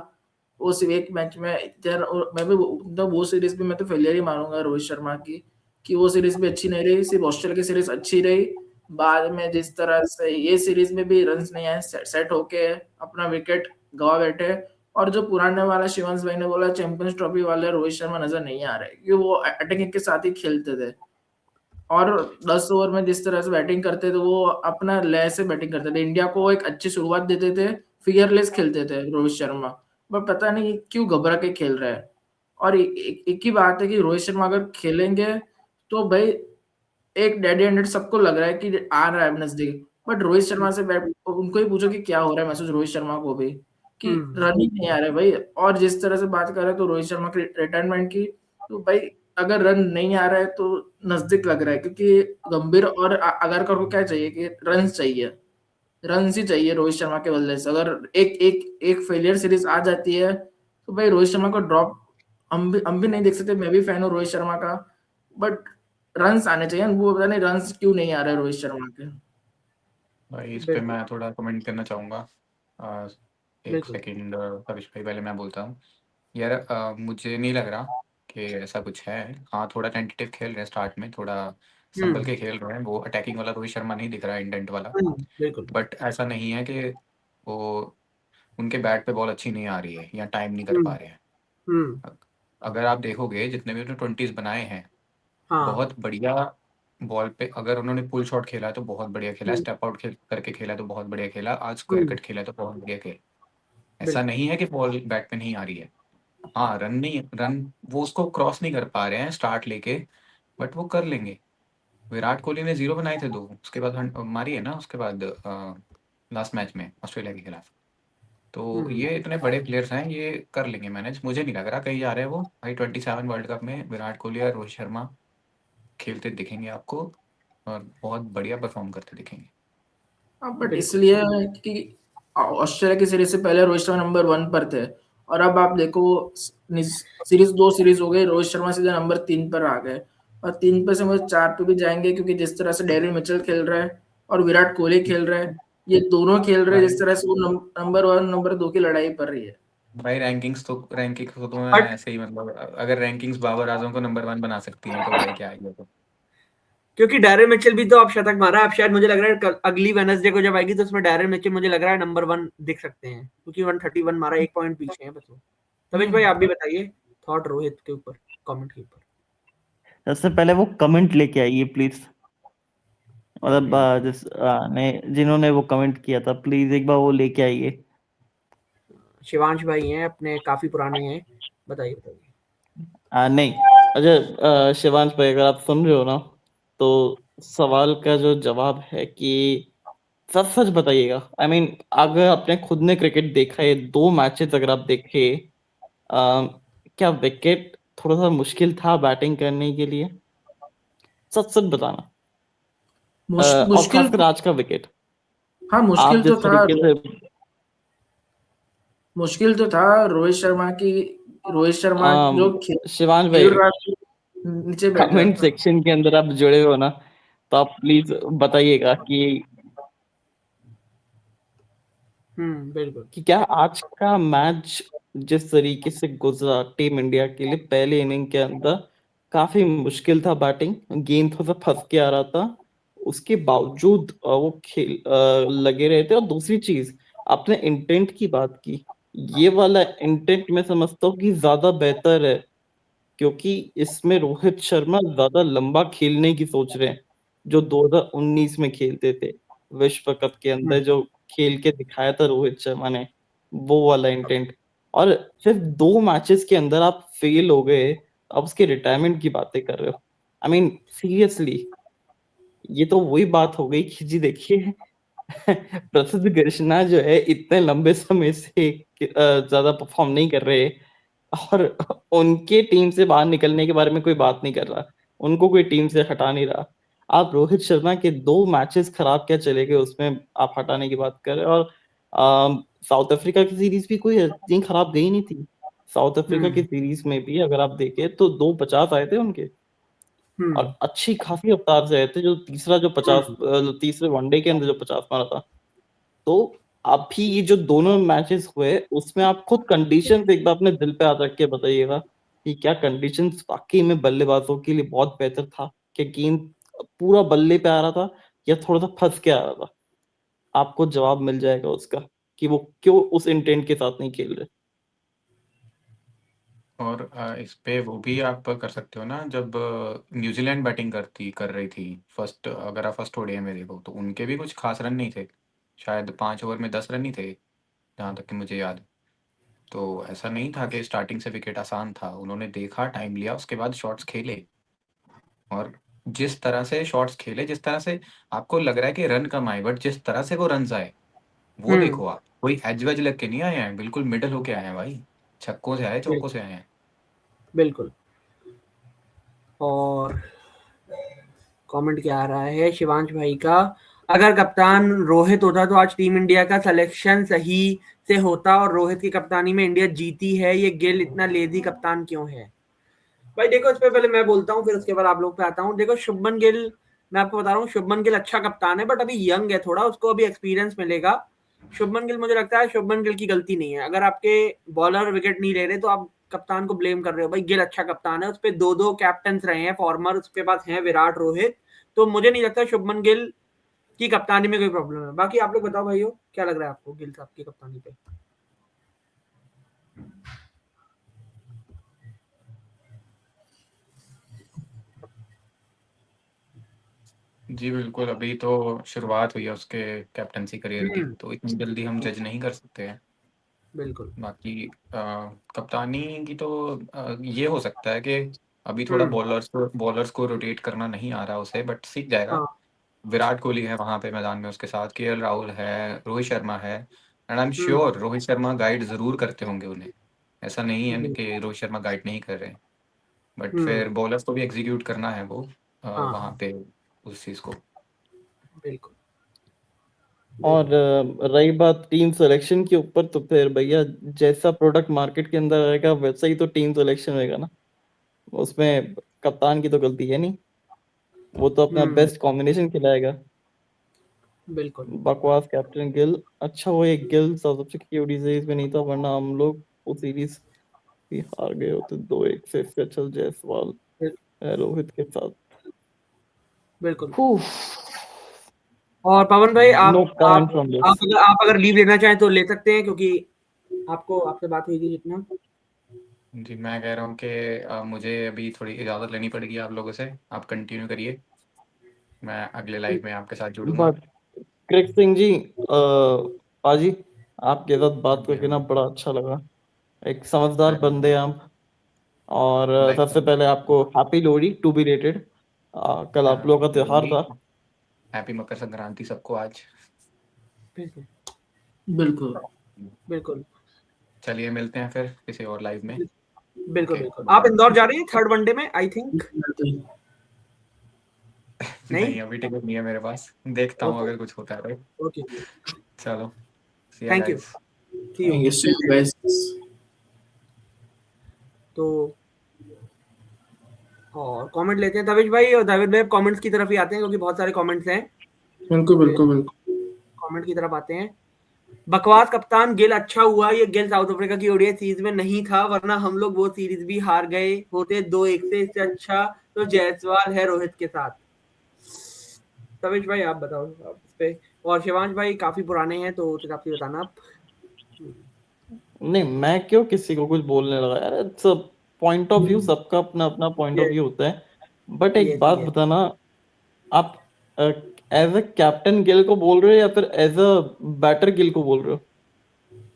वो सिर्फ 1 मैच में मैं भी मतलब वो सीरीज भी मैं तो फेलियर ही मानूंगा रोहित शर्मा की, कि वो सीरीज भी अच्छी नहीं रही। सिर्फ ऑस्ट्रेलिया की सीरीज अच्छी रही, बाद में जिस तरह से ये सीरीज में भी रन नहीं आए, सेट होके अपना विकेट गवा बैठे। और जो पुराने वाला शिवंश भाई ने बोला चैंपियंस ट्रॉफी वाले रोहित शर्मा नजर नहीं आ रहे, क्योंकि वो अटैकिंग के साथ ही खेलते थे। और 10 ओवर में जिस तरह से बैटिंग करते थे, वो अपना लय से बैटिंग करते थे, इंडिया को एक अच्छी शुरुआत देते थे, फियरलेस खेलते थे रोहित शर्मा। बट पता नहीं क्यों घबरा के खेल रहा है। और एक ही बात है कि रोहित शर्मा अगर खेलेंगे तो भाई एक डेड एंडेड सबको लग रहा है कि आ रहा है नजदीक। बट रोहित शर्मा से उनको ही पूछो कि क्या हो रहा है महसूस रोहित शर्मा को भी, कि रन ही नहीं आ रहे भाई। और जिस तरह से बात कर रहे हैं तो रोहित शर्मा की रिटायरमेंट की, तो भाई अगर रन नहीं आ रहा है तो नजदीक लग रहा है, क्योंकि गंभीर और अगर को क्या चाहिए कि रन चाहिए, रन ही चाहिए रोहित शर्मा के बदले से। अगर एक फेलियर सीरीज आ जाती है तो भाई रोहित शर्मा को ड्रॉप हम भी नहीं देख सकते। मैं भी फैन हूँ रोहित शर्मा का, बट रन्स आने चाहिए। वो पता नहीं रन्स क्यों नहीं आ रहे रोहित शर्मा के। भाई इस पे मैं थोड़ा कमेंट करना चाहूँगा। एक बिल्कुल। सेकंड कविश भाई, पहले मैं बोलता हूँ। यार मुझे नहीं लग रहा कि ऐसा कुछ है। हाँ, थोड़ा टेंटेटिव खेल रहे हैं स्टार्ट में, थोड़ा संभल के खेल रहे हैं। वो अटैकिंग वाला रोहित शर्मा नहीं दिख रहा है, इंटेंट वाला। बिल्कुल। बट ऐसा नहीं है कि वो उनके बैट पे बॉल अच्छी नहीं आ रही है या टाइम नहीं कर पा रहे हैं। अगर आप देखोगे जितने भी उन्होंने 20s बनाए हैं, हाँ बहुत बढ़िया बॉल पे। अगर उन्होंने पुल शॉट खेला है तो बहुत बढ़िया खेला, स्टेप आउट करके खेला है तो बहुत बढ़िया खेला, आज स्क्वायर कट खेला है तो बहुत बढ़िया खेला। ऐसा नहीं है कि बॉल बैट पे नहीं आ रही है। हाँ, रन वो उसको क्रॉस नहीं कर पा रहे हैं स्टार्ट लेके, बट वो कर लेंगे। विराट कोहली ने 0 बनाए थे 2, उसके बाद मारी है ना, उसके बाद लास्ट मैच में ऑस्ट्रेलिया के खिलाफ। तो ये इतने बड़े प्लेयर्स हैं, ये कर लेंगे मैनेज। मुझे नहीं लग रहा कहीं जा रहे हैं वो। भाई 27 वर्ल्ड कप में विराट कोहली और रोहित शर्मा खेलते दिखेंगे आपको, और बहुत बढ़िया परफॉर्म करते दिखेंगे। बट इसलिए कि ऑस्ट्रेलिया की सीरीज से पहले रोहित शर्मा नंबर 1 पर थे, और अब आप देखो सीरीज 2 सीरीज हो गई, रोहित शर्मा सीधे नंबर 3 पर आ गए। और 3 पे से मुझे 4 पे भी जाएंगे, क्योंकि जिस तरह से डेरिल मिचेल खेल रहा है और विराट कोहली खेल रहा है, ये दोनों खेल रहे हैं जिस तरह से वो नंबर 1 नंबर 2 की लड़ाई पड़ रही है। भाई रैंकिंग्स तो मैं ऐसे ही, मतलब अगर रैंकिंग्स बाबर आजम को नंबर 1 बना सकती हैं तो भाई क्या है ये तो। क्योंकि डैरेन मिचेल भी तो अब शतक मारा है। अब शायद मुझे लग रहा है अगली वेडनेसडे को जब आएगी तो उसमें डैरेन मिचेल मुझे लग रहा है नंबर 1 दिख सकते हैं, क्योंकि 131 मारा, 1 पॉइंट पीछे है बस वो। तवेश भाई आप भी बताइए थॉट रोहित के ऊपर, कमेंट के ऊपर। सबसे पहले वो कमेंट लेके आइए प्लीज, मतलब जिन्होंने वो कमेंट किया था प्लीज एक बार वो लेके आइए। शिवांश भाई हैं अपने, काफी पुराने हैं, बताइए। नहीं, अच्छा शिवांश भाई अगर आप सुन रहे हो ना, तो सवाल का जो जवाब है कि सच सच बताइएगा। आई मीन अगर आपने खुद ने क्रिकेट देखा है, 2 मैचेस अगर आप देखे, क्या विकेट थोड़ा सा मुश्किल था बैटिंग करने के लिए? सच सच बताना। और मुश्किल खासकर आज का विकेट, हाँ, आप जिस तरीके से मुश्किल तो था। रोहित शर्मा जो शिवांश भाई खेल रहा था, नीचे बैठ रहा कमेंट था। सेक्शन के अंदर आप जुड़े हो ना, तो आप प्लीज बताइएगा बिल्कुल। कि क्या आज का मैच जिस तरीके से गुजरा टीम इंडिया के लिए, पहले इनिंग के अंदर काफी मुश्किल था बैटिंग, गेंद थोड़ा सा फंस के आ रहा था, उसके बावजूद वो खेल लगे रहे थे। और दूसरी चीज, आपने इंटेंट की बात की, ये वाला इंटेंट मैं समझता हूँ कि ज्यादा बेहतर है, क्योंकि इसमें रोहित शर्मा ज्यादा लंबा खेलने की सोच रहे हैं, जो 2019 में खेलते थे विश्व कप के अंदर, जो खेल के दिखाया था रोहित शर्मा ने, वो वाला इंटेंट। और सिर्फ 2 मैचेस के अंदर आप फेल हो गए, अब उसके रिटायरमेंट की बातें कर रहे हो। आई मीन सीरियसली, ये तो वही बात हो गई कि जी देखिए प्रसिद्ध कृष्णा जो है इतने लंबे समय से ज्यादा परफॉर्म नहीं कर रहे, और उनके टीम से बाहर निकलने के बारे में कोई बात नहीं कर रहा, उनको कोई टीम से हटा नहीं रहा। आप रोहित शर्मा के 2 मैचेस खराब क्या चले गए, उसमें आप हटाने की बात कर रहे हो। और साउथ अफ्रीका की सीरीज भी कोई इतनी खराब गई नहीं थी। साउथ अफ्रीका की सीरीज में भी अगर आप देखें तो 250 आए थे उनके, और अच्छी खासी रफ्तार से आए थे। जो तीसरे वनडे के अंदर जो 50 मारा था। तो अभी ये जो दोनों मैचेस हुए, उसमें आप खुद कंडीशन एक बार अपने दिल पे हाथ रख के बताइएगा कि क्या कंडीशन वाकई में बल्लेबाजों के लिए बहुत बेहतर था, कि गेंद पूरा बल्ले पे आ रहा था या थोड़ा सा फंस के आ रहा था। आपको जवाब मिल जाएगा उसका कि वो क्यों उस इंटेंट के साथ नहीं खेल रहे। और इस पे वो भी आप कर सकते हो ना, जब न्यूजीलैंड बैटिंग कर रही थी फर्स्ट, अगर आप फर्स्ट ओडीआई में देखो तो उनके भी कुछ खास रन नहीं थे, शायद 5 ओवर में 10 रन ही थे जहाँ तक कि मुझे याद है। तो ऐसा नहीं था कि स्टार्टिंग से विकेट आसान था, उन्होंने देखा, टाइम लिया, उसके बाद शॉट्स खेले। और जिस तरह से शॉट्स खेले, जिस तरह से आपको लग रहा है कि रन कम आए, बट जिस तरह से वो रन आए वो देखो आप, कोई एज वेज लग के नहीं आए हैं, बिल्कुल मिडल होके आए हैं भाई, छक्कों से आए, चौकों से आए हैं। बिल्कुल। और कमेंट क्या आ रहा है शिवांश भाई का, अगर कप्तान रोहित होता तो आज टीम इंडिया का सिलेक्शन सही से होता और रोहित की कप्तानी में इंडिया जीती है, ये गिल इतना लेजी कप्तान क्यों है? भाई देखो, इस पे पहले मैं बोलता हूँ, फिर उसके बाद आप लोग पे आता हूँ। देखो शुभमन गिल, मैं आपको बता रहा हूँ, शुभमन गिल अच्छा कप्तान है, बट अभी यंग है थोड़ा, उसको अभी एक्सपीरियंस मिलेगा। शुभमन गिल, मुझे लगता है शुभमन गिल की गलती नहीं है। अगर आपके बॉलर विकेट नहीं ले रहे तो आप कप्तान को ब्लेम कर रहे हो। भाई गिल अच्छा कप्तान है, उस पे 2 कैप्टन रहे हैं फॉर्मर, उसके पास हैं विराट, रोहित। तो मुझे नहीं लगता शुभमन गिल की कप्तानी में कोई प्रॉब्लम है। बाकी आप लोग बताओ भाइयों, क्या लग रहा है आपको गिल साहब की कप्तानी पे? जी बिल्कुल, अभी तो शुरुआत हुई है उसके कैप्टनसी करियर की, तो इतनी जल्दी हम जज नहीं कर सकते हैं। बिल्कुल। बाकी कप्तानी की तो ये हो सकता है कि अभी थोड़ा बॉलर्स को रोटेट करना नहीं आ रहा उसे, बट सीख जाएगा। हाँ। विराट कोहली है वहां पे मैदान में, उसके साथ केएल राहुल है, रोहित शर्मा है, and I am sure Rohit Sharma guide जरूर करते होंगे उन्हें। ऐसा नहीं है कि रोहित शर्मा गाइड नहीं कर रहे हैं, बट फिर बॉलर्स को भी एग्जीक्यूट करना है वो वहां पे उस चीज को। बिल्कुल। और रही बात टीम सिलेक्शन के ऊपर, तो फिर भैया जैसा प्रोडक्ट मार्केट के अंदर आएगा वैसा ही तो टीम सिलेक्शन रहेगा ना, उसमें कप्तान की तो गलती है नहीं, वो तो अपना बेस्ट कॉम्बिनेशन खिलाएगा। बिल्कुल। बकवास कैप्टन गिल, अच्छा वो एक गिल साउथ अफ्रीका की ओडी सीरीज में नहीं था, वरना हम लोग वो सीरीज भी हार गए होते 2-1 से। इससे अच्छा जायसवाल रोहित के साथ। बिल्कुल। Whew. और पवन भाई, No comment from this. आप अगर लीव लेना चाहें तो ले सकते हैं, क्योंकि आपसे बात हुई थी जितना। जी मैं कह रहा हूँ कि मुझे अभी थोड़ी इजाज़त लेनी पड़ेगी आप लोगों से, आप कंटिन्यू करिए, मैं अगले लाइव में आपके साथ जुड़ूंगा। बट क्रिक सिंह जी, पाजी, आपके साथ बात करके ना बड़ा अच्छा लगा। एक समझदार बंदे हैं आप। और सबसे पहले आपको happy Lohri to be rated. कल आप लोगों का त्योहार था। हैप्पी मकर संक्रांति सबको आज। बिल्कुल। बिल्कुल। बिल्कुल। चलिए मिलते हैं फिर किसी और लाइव में। बिल्कुल। Okay, बिल्कुल। आप bye. इंदौर जा रही हैं थर्ड वनडे में, आई थिंक? नहीं अभी टिकट नहीं है मेरे पास, देखता हूँ ओके। अगर कुछ होता है तो। ओके। चलो, see ya thank you. guys. See you. See you guys. तो और कमेंट लेते हैं तविश भाई और दाविद भाई, कमेंट्स की तरफ ही आते हैं क्योंकि बहुत सारे कमेंट्स हैं। बिल्कुल बिल्कुल बिल्कुल। कमेंट की तरफ आते हैं। बकवास कप्तान गिल, अच्छा हुआ ये गिल साउथ अफ्रीका की ओडीआई सीरीज में नहीं था, वरना हम लोग वो सीरीज भी हार गए होते 2-1 से। इससे अच्छा तो जायसवाल है रोहित के साथ। तविश भाई आप बताओ आप इस पे, और शिवांश भाई काफी पुराने हैं तो उस हिसाब से बताना आप। नहीं, मैं क्यों किसी को कुछ बोलने लगा यार, इट्स पॉइंट ऑफ व्यू, सबका अपना अपना पॉइंट ऑफ ये व्यू होता है। बट एक ये बात ये बताना, आप एज अ कैप्टन गिल को बोल रहे हो या फिर एज अ बैटर गिल को बोल रहे हो?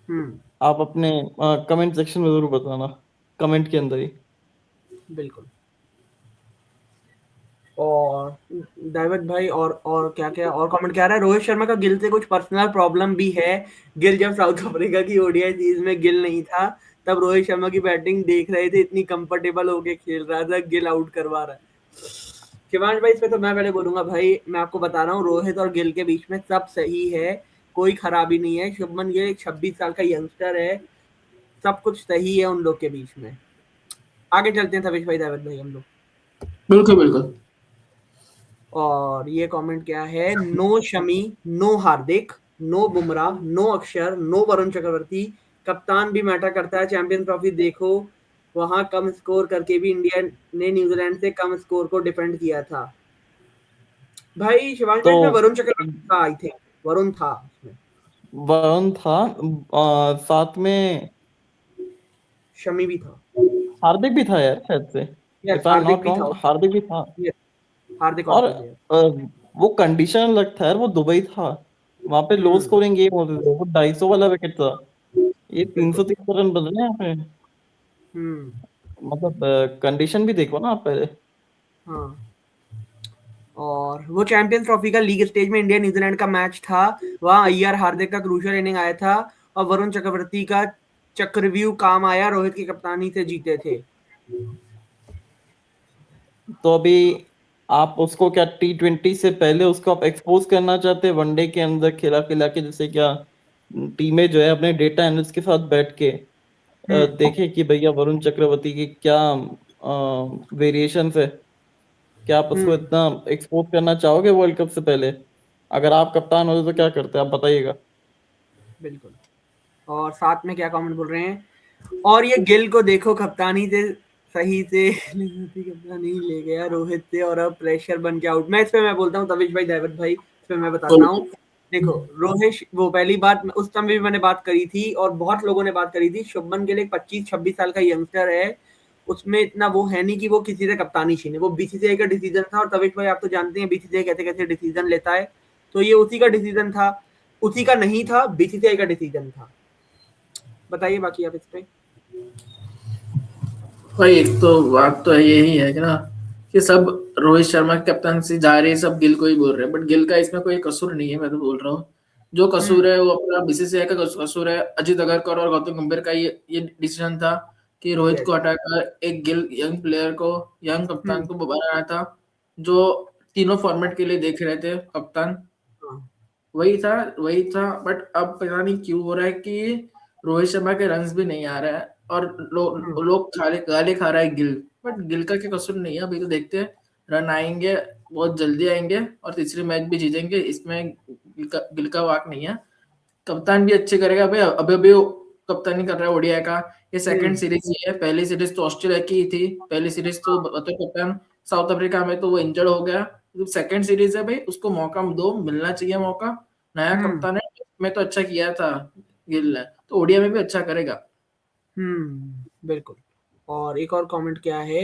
हम्म, आप अपने कमेंट सेक्शन में जरूर बताना, कमेंट के अंदर ही। बिल्कुल। और दाविद भाई और क्या क्या और कमेंट क्या आ रहा है, रोहित शर्मा का गिल से कुछ पर्सनल प्रॉब्लम भी है। गिल जब साउथ अफ्रीका की ओडीआई सीरीज में गिल नहीं था, तब रोहित शर्मा की बैटिंग देख रहे थे, इतनी कंफर्टेबल होके खेल रहा था, गिल आउट करवा रहा है। शिवांश भाई इस पे तो मैं पहले बोलूंगा भाई, मैं आपको बता रहा हूँ रोहित और गिल के बीच में सब सही है, कोई खराबी नहीं है। शुभमन गिल एक 26 साल का यंगस्टर है, सब कुछ सही है उन लोग के बीच में। आगे चलते हैं तविश भाई दाविद भाई हम लोग। बिल्कुल बिल्कुल। और ये कमेंट क्या है, नो शमी, नो हार्दिक, नो बुमराह, नो अक्षर, नो वरुण चक्रवर्ती, कप्तान भी मैटर करता है। चैंपियंस ट्रॉफी देखो, वहां कम स्कोर करके भी इंडिया ने न्यूजीलैंड से कम स्कोर को डिफेंड किया था। भाई शिवांश तो भाई, इसमें वरुण चक्रवर्ती था, आई थिंक वरुण था इसमें। वरुण था, साथ में शमी भी था। हार्दिक भी था यार शायद से, yes if I am Hardik not भी था। रॉन्ग, हार्दिक भी था। यस हार्दिक और ऑल्सो देयर। वो कंडीशन अलग था यार, वो दुबई था, वहां पे लो हम्म स्कोरिंग गेम होते थे, वो 250 वाला विकेट था, ये बिल्कुल। 330 रन बन रहे हैं यहाँ पे। हम्म मतलब कंडीशन भी देखो ना आप पहले। हाँ। और वो चैंपियंस ट्रॉफी का लीग स्टेज में इंडिया न्यूजीलैंड का मैच था, वहां अय्यर हार्दिक का क्रूशियल इनिंग आया था और वरुण चक्रवर्ती का चक्रव्यूह काम आया, रोहित की कप्तानी से जीते थे। तो अभी आप उसको क्या T20 से पहले उसको आप एक्सपोज करना चाहते हैं वनडे के अंदर खिला खिला के, जैसे क्या टीमें जो है अपने डेटा एनालिस्ट के साथ बैठ के हम्म देखे कि भैया वरुण चक्रवर्ती की क्या वेरिएशंस है, क्या आप उसको हम्म इतना एक्सपोज करना चाहोगे वर्ल्ड कप से पहले? अगर आप कप्तान होते तो क्या करते आप बताइएगा। बिल्कुल। और साथ में क्या कमेंट बोल रहे हैं, और ये गिल को देखो, कप्तानी से सही से कप्तानी ले गया रोहित से और अब प्रेशर बन के आउट। मैं इस पे मैं बोलता हूँ तविश भाई दाविद भाई, इस पे मैं बताता हूँ। देखो रोहित, वो पहली बात उस समय भी मैंने बात करी थी और बहुत लोगों ने बात करी थी, शुभमन गिल एक 25-26 साल का यंगस्टर है, उसमें इतना वो है नहीं कि वो किसी से कप्तानी छीने, वो बीसीसीआई का डिसीजन था। और तविश भाई आप तो जानते हैं बीसीसीआई कैसे कैसे डिसीजन लेता है, तो ये उसी का डिसीजन था, उसी का नहीं था, बीसीसीआई का डिसीजन था। बताइए बाकी आप इस पे। भाई एक तो बात तो यही है कि ना, कि सब रोहित शर्मा की कप्तानसी जा रही है, सब गिल को ही बोल रहे हैं, बट गिल का इसमें कोई कसूर नहीं है। मैं तो बोल रहा हूँ जो कसूर है वो अपना बीसीसीआई का कसूर है। अजित अगरकर और गौतम गंभीर का ये डिसीजन था कि रोहित को यस हटाकर एक गिल यंग प्लेयर को, यंग कप्तान हम्म को बनाया था, जो तीनों फॉर्मेट के लिए देख रहे थे कप्तान। हाँ वही था बट अब पता नहीं क्यों हो रहा है कि रोहित शर्मा के रन्स भी नहीं आ रहा है और लोग गाली खा रहा है गिल। बट गिल का क्या कसूर नहीं है, अभी तो देखते हैं, रन आएंगे, बहुत जल्दी आएंगे और तीसरी मैच भी जीतेंगे, इसमें गिल का वाक नहीं है। कप्तान भी अच्छे करेगा भाई, अभी अभी कप्तानी कर रहा है ओडीआई का। ये सेकंड सीरीज ही है, पहली सीरीज तो ऑस्ट्रेलिया की ही थी, पहली सीरीज तो बतौर कप्तान साउथ अफ्रीका में तो वो इंजर्ड हो गया। तो सेकंड सीरीज है भाई, उसको मौका दो, मिलना चाहिए मौका, नया हम्म कप्तान है। में तो अच्छा किया था गिल ने, तो ओडीआई में भी अच्छा करेगा। बिल्कुल। और एक और कमेंट क्या है,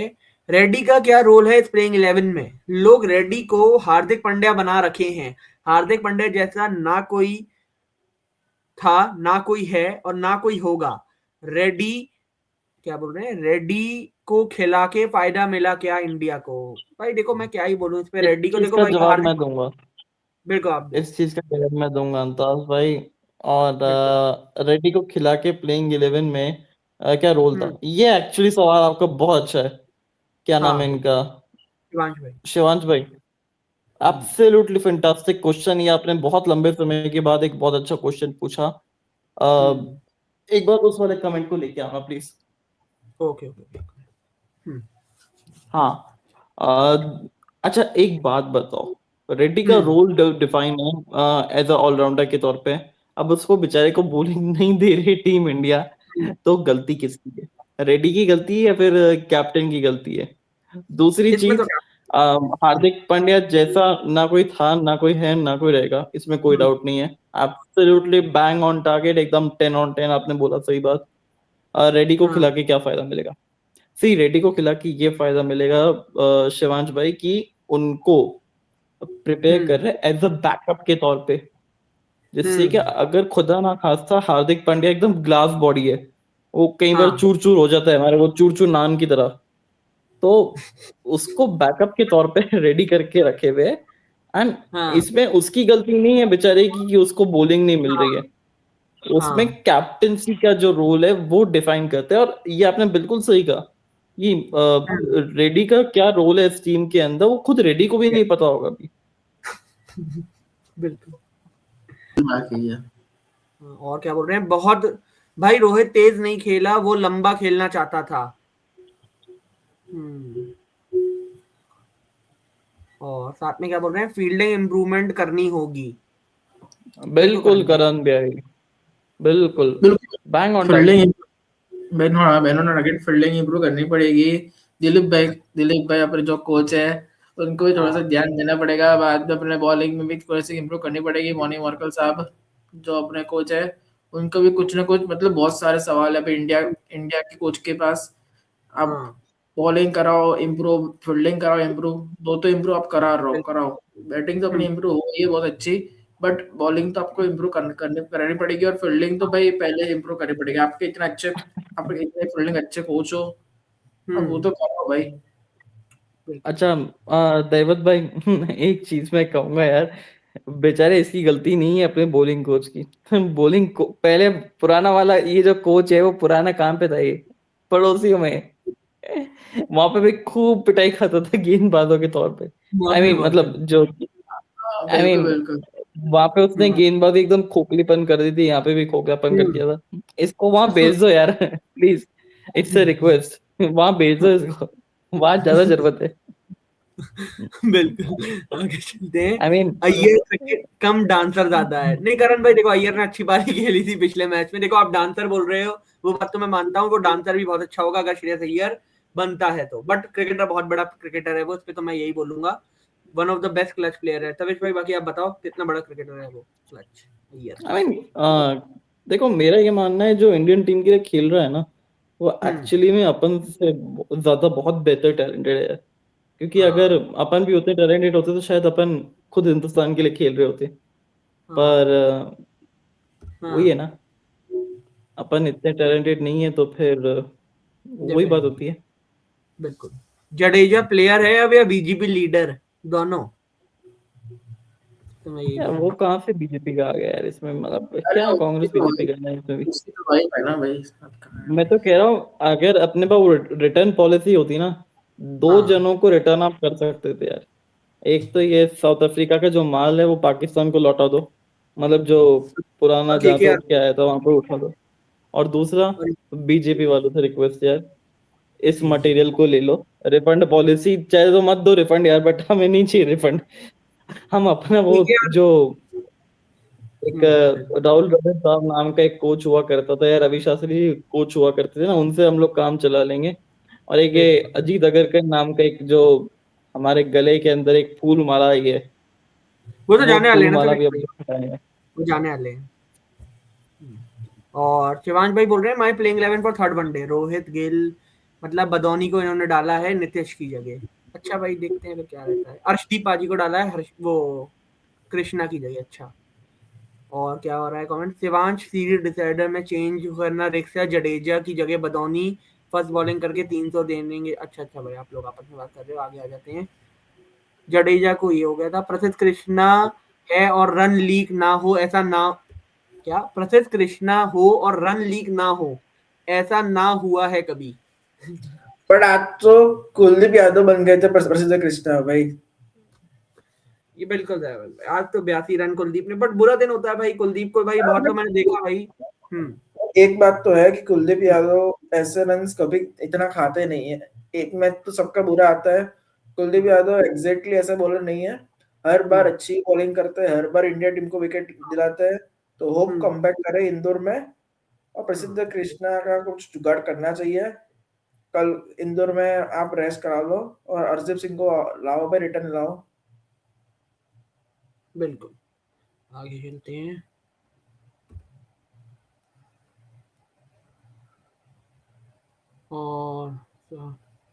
रेड्डी का क्या रोल है इस प्लेइंग 11 में? लोग रेड्डी को हार्दिक पांड्या बना रखे हैं, हार्दिक पांड्या जैसा ना कोई था, ना कोई है और ना कोई होगा। रेड्डी, क्या बोल रहे हैं, रेड्डी को खिला के फायदा मिला क्या इंडिया को? भाई देखो मैं क्या ही बोलूं इस पे, इस रेड्डी को चीज देखो का भाई, जवाब हार्दिक, मैं दूंगा, बिल्कुल आप दो। इस चीज का जवाब मैं दूंगा अंताज भाई। और बिल्कुल। रेड्डी को खिला के प्लेइंग 11 में क्या रोल था, ये एक्चुअली सवाल आपका बहुत अच्छा है। क्या नाम है हाँ इनका, शिवांश भाई। शिवांश भाई? एब्सोल्युटली फैंटास्टिक क्वेश्चन, ये आपने बहुत लंबे समय के बाद एक बहुत अच्छा क्वेश्चन पूछा। हम्म एक बार उस वाले कमेंट को लेके आना प्लीज। Okay okay. हाँ, अच्छा एक बात बताओ, रेड्डी का हम्म रोल डिफाइन है एज अ ऑलराउंडर के तौर पे। अब उसको बेचारे को बॉलिंग नहीं दे रही टीम इंडिया, तो गलती किसकी है? रेड्डी की गलती है या फिर कैप्टन की गलती है? दूसरी इसमें तो चीज, हार्दिक पांड्या जैसा ना कोई था, ना कोई है, ना कोई रहेगा, इसमें कोई डाउट नहीं है। एब्सोल्युटली बैंग ऑन टारगेट, एकदम 10 on 10, आपने बोला सही बात। रेड्डी को हाँ खिला के क्या फायदा मिलेगा? सी, रेड्डी को खिला के ये फायदा मिलेगा शिवांश भाई कि उनको प्रिपेयर हम्म कर रहे एज अ बैकअप के तौर पे, जिससे कि हम्म अगर खुदा ना खास्ता हार्दिक पांड्या एकदम ग्लास बॉडी है, वो कई बार हाँ चूर चूर हो जाता है हमारे, वो चूर चूर नान की तरह, तो उसको बैकअप के तौर पे रेडी करके रखे हुए। एंड हाँ इसमें उसकी गलती नहीं है बेचारे की कि उसको बॉलिंग नहीं मिल रही है, उसमें हाँ कैप्टेंसी का जो रोल है वो डिफाइन करते हैं। और ये आपने बिल्कुल सही कहा कि हम्म, रेडी का क्या रोल है इस टीम के अंदर, वो खुद रेडी को भी नहीं पता होगा अभी। बिल्कुल। बाकी है। हाँ, और क्या बोल रहे हैं, बहुत भाई रोहित तेज नहीं खेला, वो लंबा खेलना चाहता था। हम्म और साथ में क्या बोल रहे हैं, फील्डिंग इम्प्रूवमेंट करनी होगी। ये तो बिल्कुल करनी है। करण भाई, बिल्कुल बिल्कुल बैंग ऑन टारगेट। फील्डिंग बहनों ने रकेट फील्डिंग इंप्रूव करनी पड़ेगी। दिलीप भाई अपने जो कोच है उनको भी थोड़ा सा हाँ ध्यान देना पड़ेगा। बाद में अपने बॉलिंग में भी थोड़ी सी इंप्रूव करनी पड़ेगी। मॉर्निंग मार्कल साहब जो अपने कोच है उनको भी कुछ ना कुछ, मतलब बहुत सारे सवाल है अभी इंडिया इंडिया के कोच के पास। आप हाँ बॉलिंग कराओ इम्प्रूव, फील्डिंग कराओ इम्प्रूव, दो तो इम्प्रूव आप बिल्कुल। कराओ। बैटिंग तो अपनी हम्म इम्प्रूव हो गई है बहुत अच्छी, बट बॉलिंग तो आपको इम्प्रूव करनी पड़ेगी। और फील्डिंग तो भाई पहले इम्प्रूव करनी पड़ेगी। आप इतने फील्डिंग अच्छे कोच हो, अब वो हम्म तो करो भाई। बिल्कुल। अच्छा दैवत भाई एक चीज मैं कहूंगा यार, बेचारे इसकी गलती नहीं है अपने बॉलिंग कोच की। बॉलिंग को पहले पुराना वाला ये जो कोच है वो पुराना काम पे था, ये पड़ोसियों में वहां पे भी खूब पिटाई खाता था गेंदबाजों के तौर पे। बहुत आई भी मीन बहुत है। मतलब जो हाँ, आई बिल्कुल मीन बिल्कुल। वहां पे उसने हम्म गेंदबाजी एकदम खोखलीपन कर दी थी, यहाँ पे भी खोखलापन कर हम्म, दिया था। इसको वहां भेज दो यार प्लीज, इट्स अ रिक्वेस्ट, वहां भेज दो इसको, वहां ज्यादा जरूरत है। बिल्कुल। आगे चलते हैं। I mean Iyer cricket come dancer ज्यादा है। नहीं करण भाई देखो, अय्यर ने अच्छी पारी खेली थी पिछले मैच में। देखो आप डांसर बोल रहे हो, वो बात तो मैं मानता हूँ, वो डांसर भी बहुत अच्छा होगा अगर श्रेयस अय्यर बनता है तो। बट क्रिकेटर बहुत बड़ा क्रिकेटर है वो, उस पर तो मैं यही बोलूंगा, one of the best clutch player है। तवेश भाई बाकी आप बताओ कितना बड़ा क्रिकेटर है वो क्लच अय्यर। आई मीन देखो मेरा ये मानना है जो इंडियन टीम के लिए खेल रहा है ना, वो हम्म एक्चुअली में अपन से ज्यादा बहुत बेहतर टैलेंटेड है। क्योंकि अगर हाँ अपन भी उतने टैलेंटेड होते तो शायद अपन खुद हिंदुस्तान के लिए खेल रहे होते। हाँ पर वही है हाँ ना, अपन इतने टैलेंटेड नहीं है, तो फिर वही बात डेफिनेटली होती है। बिल्कुल। जडेजा प्लेयर है अब या बीजेपी लीडर, दोनों? तो मैं यही यार वो बोलूंगा। कहाँ से बीजेपी का आ गया यार इसमें, मतलब अरे क्या कांग्रेस तो बीजेपी करना है इसमें भी। उसकी तो वाइफ है ना भाई, साथ का है। मैं तो कह रहा हूँ अगर अपने पास रिटर्न पॉलिसी होती ना, दो हाँ जनों को रिटर्न आप कर सकते थे यार। एक तो ये साउथ अफ्रीका का जो माल है वो पाकिस्तान को लौटा दो, मतलब जो पुराना जहाँ से केकेआर उठ के आया था वहां पर उठा दो। और दूसरा, और बीजेपी वालों से रिक्वेस्ट यार, इस मटेरियल को ले लो। रिफंड पॉलिसी चाहे तो मत दो रिफंड यार, बट हमें नहीं चाहिए रिफंड। हम अपना वो केकेआर। जो एक बिल्कुल। राहुल द्रविड़ साहब नाम का एक कोच हुआ करता था यार, रवि शास्त्री जी कोच हुआ करते थे ना, उनसे हम लोग काम चला लेंगे। और एक ये बिल्कुल अजीत अगरकर नाम का एक जो हमारे गले के अंदर एक फूल माला ये, वो तो वो जाने वाले फूल हैं ना माला सभी, भी अब लोग हटाएंगे। वो जाने वाले हैं। और शिवांश भाई बोल रहे हैं my playing 11 for third one day, Rohit Gill, मतलब बदौनी को इन्होंने डाला है नीतीश की जगह। अच्छा भाई देखते हैं फिर क्या रहता है। अर्शदीप पाजी को डाला है, हर्ष वो कृष्णा की जगह। अच्छा और क्या हो रहा है कमेंट, शिवांश सीरीज डिसाइडर में चेंज करना रिक्स है, जडेजा की जगह बदौनी फर्स्ट बॉलिंग करके 300 दे देंगे। अच्छा अच्छा भाई आप लोग आपस में बात कर रहे हो, आगे आ जाते हैं। जडेजा को ये हो गया था, प्रसिद्ध कृष्णा है और रन लीक ना हो ऐसा ना, क्या प्रसिद्ध कृष्णा हो और रन लीक ना हो ऐसा ना हुआ है कभी। बट आज तो कुलदीप यादव बन गए थे प्रसिद्ध कृष्णा भाई। ये बिल्कुल है भाई। आज तो 82 रन कुलदीप ने, बट बुरा दिन होता है भाई कुलदीप को भाई, बहुत लोग मैंने देखा भाई। एक बात तो है कि कुलदीप यादव ऐसे रन कभी इतना खाते नहीं है। एक मैच तो सबका बुरा आता है, कुलदीप यादव एग्जैक्टली ऐसा बॉलर नहीं है, हर बार अच्छी बॉलिंग करते हैं, हर बार इंडिया टीम को विकेट दिलाते हैं, तो होप कमबैक करे इंदौर में, और प्रसिद्ध कृष्णा का कुछ जुगाड़ करना चाहिए। कल इंदौर में आप रेस्ट करा लो और अर्शदीप सिंह को लाओ भाई, रिटर्न लाओ। बिल्कुल, आगे चलते हैं। और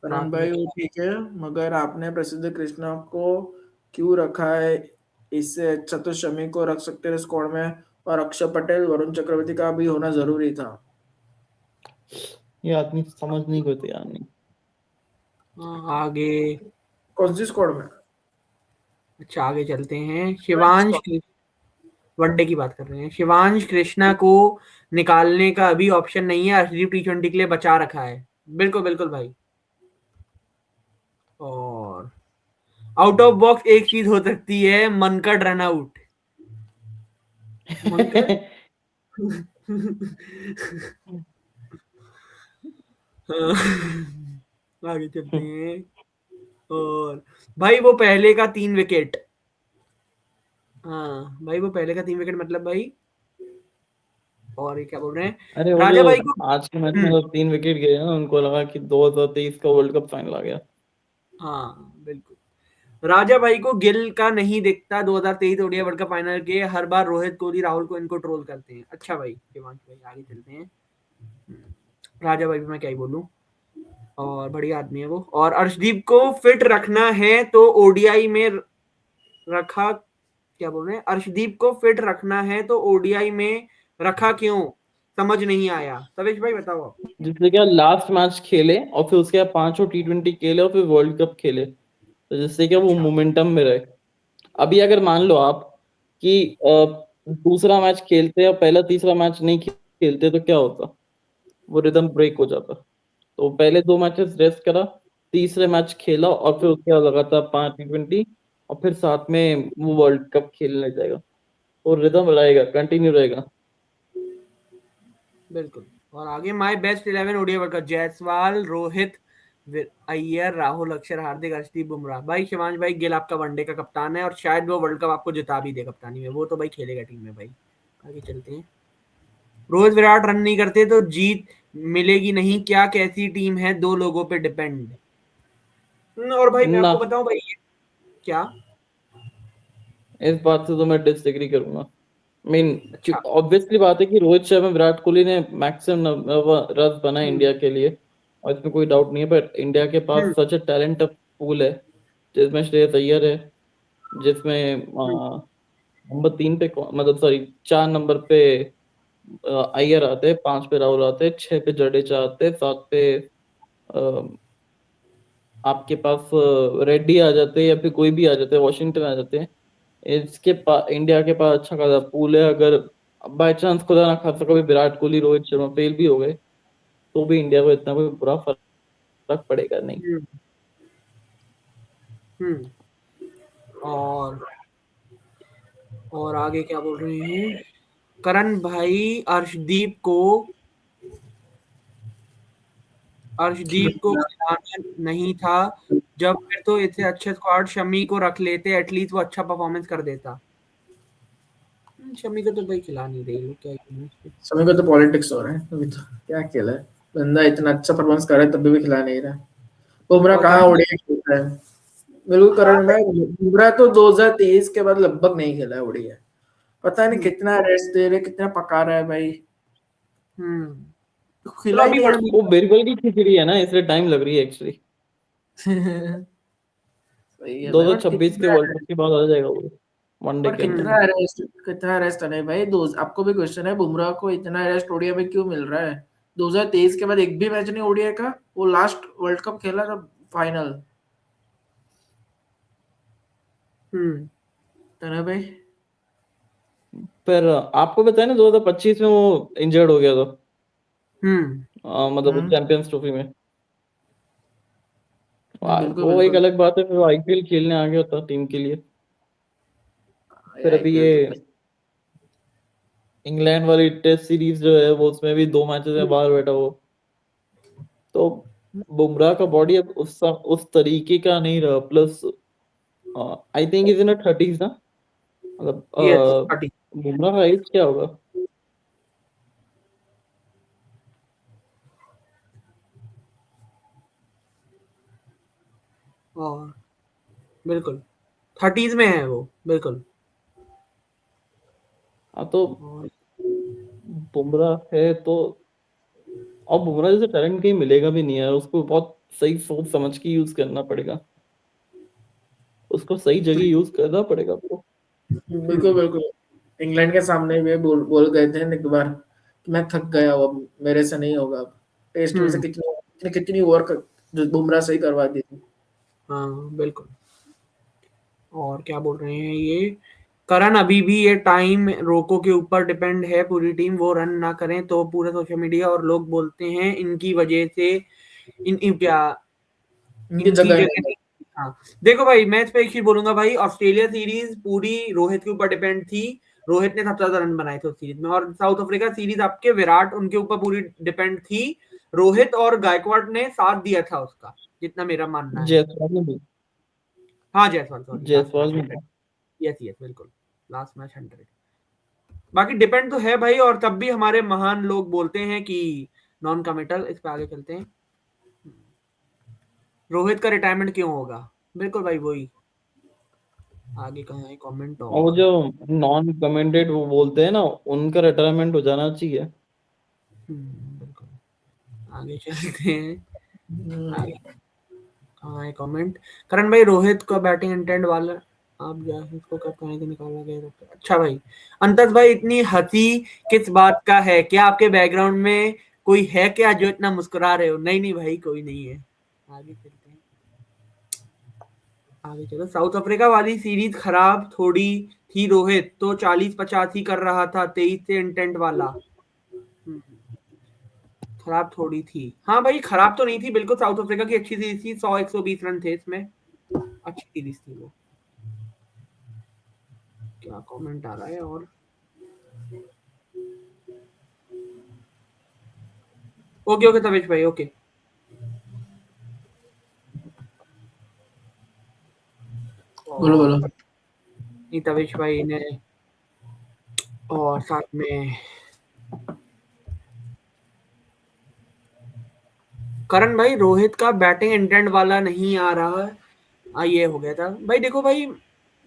करण भाई वो ठीक है, मगर आपने प्रसिद्ध कृष्णा को क्यों रखा है? इससे अच्छा तो शमी को रख सकते थे स्क्वाड में, और अक्षर पटेल, वरुण चक्रवर्ती का भी होना जरूरी था। ये आदमी समझ नहीं को तैयार नहीं। आगे कौन सी स्क्वाड में? अच्छा, आगे चलते हैं। शिवांश, वनडे की बात कर रहे हैं। शिवांश कृष्णा को निकालने का अभी ऑप्शन नहीं है, अर्शदीप टी20 के लिए बचा रखा है। बिल्कुल बिल्कुल भाई। और आउट ऑफ बॉक्स एक चीज हो सकती है, मनकट रन आउट। मनकट आगे चलते हैं। और भाई वो पहले का 3 विकेट, हाँ भाई वो पहले का 3 विकेट मतलब भाई, और ये क्या बोल रहे हैं, अरे वो राजा जो भाई को आज के मैच में जो 3 विकेट गए ना, उनको लगा कि 2023 का वर्ल्ड कप फाइनल आ गया। हाँ बिल्कुल, राजा भाई को गिल का नहीं दिखता 2023 ओडीआई वर्ल्ड कप फाइनल के, हर बार रोहित कोहली राहुल को इनको ट्रोल करते हैं। अच्छा भाई शिवांश भाई, आगे चलते हैं। राजा भाई भी मैं क्या ही बोलूं, और बढ़िया आदमी है वो। और अर्शदीप को फिट रखना है तो ओडीआई में रखा, क्या बोल रहे हैं, अर्शदीप को फिट रखना है तो ओडीआई में रखा क्यों, समझ नहीं आया। तवेश भाई बताओ आप। जिससे क्या लास्ट मैच खेले और फिर उसके बाद 5 T20 खेले और फिर वर्ल्ड कप खेले, तो जिससे क्या वो अच्छा। मोमेंटम में रहे। अभी अगर मान लो आप कि दूसरा मैच खेलते और पहला तीसरा मैच नहीं खेलते तो क्या होता, वो रिदम ब्रेक हो जाता। तो पहले 2 मैचेस रेस्ट करा, तीसरे मैच खेला और फिर उसके बाद लगातार 5 T20 और फिर साथ में वो वर्ल्ड कप खेलने लग जाएगा, तो रिदम रहेगा, कंटिन्यू रहेगा। बिल्कुल। और आगे my best 11 ODI world cup, Jaiswal, Rohit, Iyer, Rahul, अक्षर, हार्दिक, अर्शदीप, बुमराह। भाई शिवांश भाई, गिल आपका वनडे का कप्तान है और शायद वो वर्ल्ड कप आपको जिता भी दे कप्तानी में, वो तो भाई खेलेगा टीम में भाई। आगे चलते हैं। रोहित विराट रन नहीं करते तो जीत मिलेगी नहीं क्या, कैसी टीम है, 2 लोगों पे डिपेंड। और भाई मैं ना, आपको बताऊं भाई, क्या, इस बात से तो मैं डिसएग्री करूंगा। मीन अच्छा ऑब्वियसली बात है कि रोहित शर्मा विराट कोहली ने मैक्सिमम रन बनाए इंडिया के लिए, और इसमें कोई डाउट नहीं है, बट इंडिया के पास सच ए टैलेंट पूल है, जिसमें श्रेयस अय्यर है, जिसमें नंबर 3 पे मतलब सॉरी 4 नंबर पे अय्यर आते हैं, 5 पे राहुल आते हैं, 6 पे जडेजा आते हैं, 7 पे अ, आपके पास रेड्डी आ जाते हैं या फिर कोई भी आ जाते हैं, वॉशिंगटन आ जाते हैं। इसके पास इंडिया के पास अच्छा खासा पूल है। अगर बाय चांस खुदा ना खास्ता कभी विराट कोहली रोहित शर्मा फेल भी हो गए, तो भी इंडिया को इतना कोई बुरा फर्क पड़ेगा नहीं। हम्म। और आगे क्या बोल रहे हैं, करण भाई, अर्शदीप को खिलाना नहीं था जब, फिर तो इतने अच्छे स्क्वाड शमी को रख लेते, एटलीस्ट वो अच्छा परफॉर्मेंस कर देता। शमी को तो भाई खिला नहीं रही वो, क्या ही कहूं उसके। समय को तो पॉलिटिक्स हो रहा है अभी, तो क्या खेला है बंदा, इतना अच्छा परफॉर्मेंस कर रहा है तब भी खिला नहीं रहा। बुमराह और कहाँ गांधी, ओडीआई खेलता है? बिल्कुल हाँ करण भाई, बुमराह तो 2023 के बाद लगभग नहीं खेला है ओडीआई, पता नहीं कितना रेस्ट दे रहे, कितना पका रहा है भाई, तो चलो खिला ही अभी नहीं वो है। बिरबल की खिचड़ी है ना, इसलिए टाइम लग रही है एक्चुअली। सही है भाई, बट 2026 के कितना, वर्ल्ड कप के बाद आ जाएगा वो वनडे पर के अंदर। कितना रेस्ट है भाई। दो आपको भी क्वेश्चन है, बुमराह को इतना रेस्ट ओडीआई में क्यों मिल रहा है? 2023 के बाद एक भी मैच नहीं ओडीआई का, वो लास्ट वर्ल्ड कप खेला था फाइनल, है ना भाई? पर आपको बताया ना 2025 में वो इंजर्ड हो गया था, मतलब हम्म, चैंपियंस ट्रॉफी में। बिल्कुल वो एक बिल्कुल। अलग बात है, फिर आईपीएल खेलने आ गया था टीम के लिए। फिर अभी ये आईपीएल तो इंग्लैंड वाली टेस्ट सीरीज जो है वो, उसमें भी 2 मैचेस में बाहर बैठा वो, तो बुमराह का बॉडी अब उस तरीके का नहीं रहा, plus I think is in 30s ना, मतलब यस 30। बुमराह का एज क्या होगा? और बिल्कुल 30s में है वो, बिल्कुल। हाँ तो और बुमराह है तो, और बुमराह जैसे टैलेंट कहीं मिलेगा भी नहीं यार, उसको बहुत सही सोच समझ के यूज करना पड़ेगा, उसको सही जगह यूज करना पड़ेगा आपको। बिल्कुल बिल्कुल। इंग्लैंड के सामने भी बोल गए थे एक बार कि मैं थक गया हूँ, अब मेरे से नहीं होगा। अब टेस्ट में से कितनी कितनी ओवर जो बुमराह सही करवा दी थी। हाँ बिल्कुल। और क्या बोल रहे हैं ये करण, अभी भी ये टाइम रोको के ऊपर डिपेंड है, पूरी टीम वो रन ना करें तो पूरे सोशल मीडिया और लोग बोलते हैं इनकी वजह से क्या इनकी इनकी जगह जगह नहीं नहीं। हाँ देखो भाई, मैं इस पे एक चीज बोलूंगा भाई, ऑस्ट्रेलिया सीरीज पूरी रोहित के ऊपर डिपेंड थी। रोहित ने सबसे ज्यादा रन बनाए थे उस सीरीज में, और साउथ अफ्रीका सीरीज आपके विराट उनके ऊपर पूरी डिपेंड थी। रोहित और गायकवाड ने साथ दिया था उसका, जितना मेरा मानना है। जायसवाल में भी, हाँ Jaiswal, sorry last Jaiswal match में 100। भी। यस यस बिल्कुल, लास्ट मैच 100। बाकी डिपेंड तो है भाई, और तब भी हमारे महान लोग बोलते हैं कि नॉन कमिटल। इस पे आगे चलते हैं। रोहित का रिटायरमेंट क्यों होगा? बिल्कुल भाई वही, आगे कहाँ है कमेंट। और वो और जो नॉन कमेंटेड वो बोलते हैं ना, उनका रिटायरमेंट हो जाना चाहिए। बिल्कुल आगे चलते हैं। आगे कहाँ है कमेंट। करण भाई, रोहित का बैटिंग इंटेंट वाला आप जो है इसको कब कहीं से निकाला गया था? अच्छा भाई अंतज भाई, इतनी हंसी किस बात का है? क्या आपके बैकग्राउंड में कोई है क्या जो इतना मुस्कुरा रहे हो? नहीं नहीं भाई, कोई नहीं है। आगे चलते हैं। आगे चलो। साउथ अफ्रीका वाली सीरीज खराब थोड़ी थी, रोहित तो 40-50 ही कर रहा था 23 से इंटेंट वाला। खराब थोड़ी थी, हाँ भाई खराब तो नहीं थी बिल्कुल। साउथ अफ्रीका की अच्छी सीरीज थी, 100-120 रन थे इसमें, अच्छी सीरीज थी वो। क्या कमेंट आ रहा है? और ओके ओके तवेश भाई, ओके। बोलो बोलो। नहीं तवेश भाई ने, और साथ में करण भाई, रोहित का बैटिंग इंटेंट वाला नहीं आ रहा है। ये हो गया था भाई। देखो भाई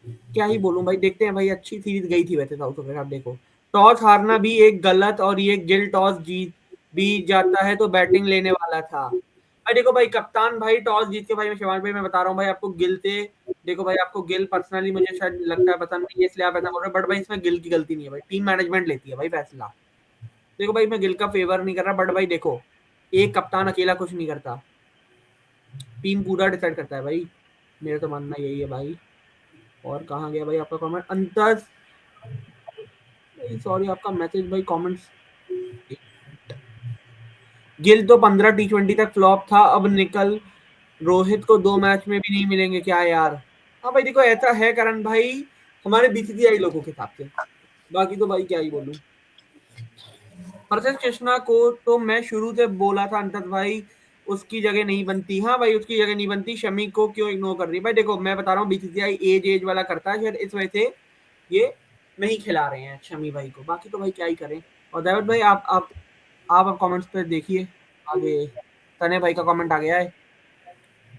क्या ही बोलूं भाई, देखते हैं भाई। अच्छी सीरीज गई थी वैसे साउथ अफ्रीका। आप देखो, टॉस हारना भी एक गलत, और ये गिल टॉस जीत भी जाता है तो बैटिंग लेने वाला था। भाई देखो भाई, कप्तान भाई टॉस जीत के, भाई मैं शिवान भाई मैं बता रहा हूँ भाई आपको, गिल से देखो भाई, आपको गिल पर्सनली मुझे शायद लगता है पसंद नहीं है, इसलिए आप ऐसा बोल रहे हो, बट भाई इसमें गिल की गलती नहीं है भाई, टीम मैनेजमेंट लेती है भाई फैसला। देखो भाई, मैं गिल का फेवर नहीं कर रहा, बट भाई देखो, एक कप्तान अकेला कुछ नहीं करता, टीम पूरा डिसाइड करता है भाई। मेरा तो मानना यही है भाई। और कहाँ गया भाई आपका कमेंट? अंतर सॉरी, आपका मैसेज भाई, कमेंट्स। गिल तो 15 T20 तक फ्लॉप था, अब निकल रोहित को 2 मैच में भी नहीं मिलेंगे क्या यार? हाँ भाई देखो, ऐसा है करण भाई, हमारे बीसीसीआई लोगों के हिसाब से। बाकी तो भाई क्या ही बोलूं। प्रसिद्ध कृष्णा को तो मैं शुरू से बोला था अंतत भाई, उसकी जगह नहीं बनती। हाँ भाई उसकी जगह नहीं बनती। शमी को क्यों इग्नोर कर रही है? भाई देखो मैं बता रहा हूँ, बीसीसीआई एज वाला करता है, शायद इस वजह से ये नहीं खिला रहे हैं शमी भाई को। बाकी तो भाई क्या ही करें। और दावत भाई, आप कमेंट्स पे देखिए आगे। तने भाई का कमेंट आ गया है,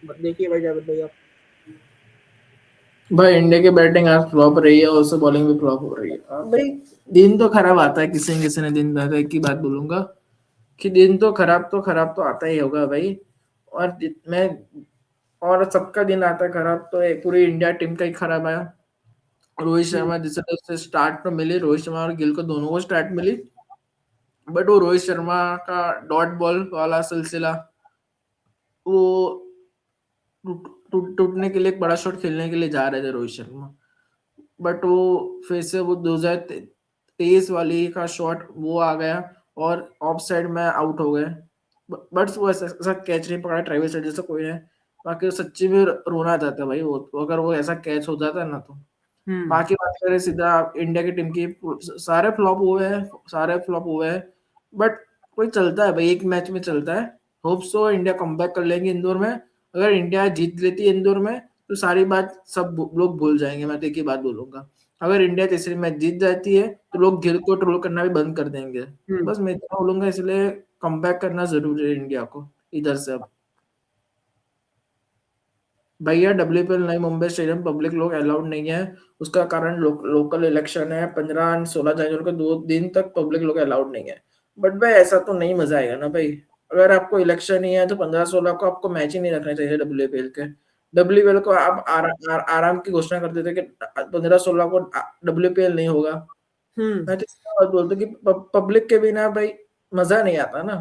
देखिए भाई जावेद भाई आप। भाई इंडिया की बैटिंग आज फ्लॉप रही है और उससे बॉलिंग भी फ्लॉप हो रही है। हाँ भाई, दिन तो खराब आता है, किसी न किसी ने दिन। मैं तो एक ही बात बोलूंगा कि दिन तो खराब तो आता ही होगा भाई। और मैं और सबका दिन आता है खराब, तो एक पूरी इंडिया टीम का ही खराब आया। रोहित शर्मा जिस तरह से स्टार्ट तो मिली, रोहित शर्मा और गिल को दोनों को स्टार्ट मिली, बट वो रोहित शर्मा का डॉट बॉल वाला सिलसिला, वो टूटने के लिए, एक बड़ा शॉट खेलने के लिए जा रहे थे रोहित शर्मा, बट वो फिर से वो 2023 वाली का शॉट वो आ गया और ऑफ साइड में आउट हो गए। बट वो ऐसा कैच नहीं पकड़ा ट्रेविस हेड जैसा कोई है। बाकी वो सच्ची में रोना जाता है भाई, वो अगर वो ऐसा कैच हो जाता है ना तो। बाकी बात करें सीधा इंडिया की टीम की, सारे फ्लॉप हुए हैं, बट कोई चलता है भाई, एक मैच में चलता है। होप सो इंडिया कमबैक कर लेंगे इंदौर में। अगर इंडिया जीत लेती है इंदौर में तो सारी बात सब लोग भूल जाएंगे। मैं तो एक ही बात बोलूंगा, अगर इंडिया तीसरी मैच जीत जाती है तो लोग गिल को ट्रोल करना भी बंद कर देंगे। बस मैं इतना बोलूंगा, इसलिए कमबैक करना जरूरी है इंडिया को इधर से। अब भैया WPL नई मुंबई स्टेडियम पब्लिक लोग अलाउड नहीं है, उसका कारण लोकल इलेक्शन है। 15 और 16 जनवरी को 2 दिन तक पब्लिक लोग अलाउड नहीं है। बट भाई ऐसा तो नहीं मजा आएगा ना भाई। अगर आपको इलेक्शन ही है तो 15-16 को आपको मैच ही नहीं रखने चाहिए WPL के। WPL को आप आराम की घोषणा कर देते कि 15-16 को WPL नहीं होगा। मैं तो इसका बात बोलता हूँ कि पब्लिक के बिना भाई मजा नहीं आता ना।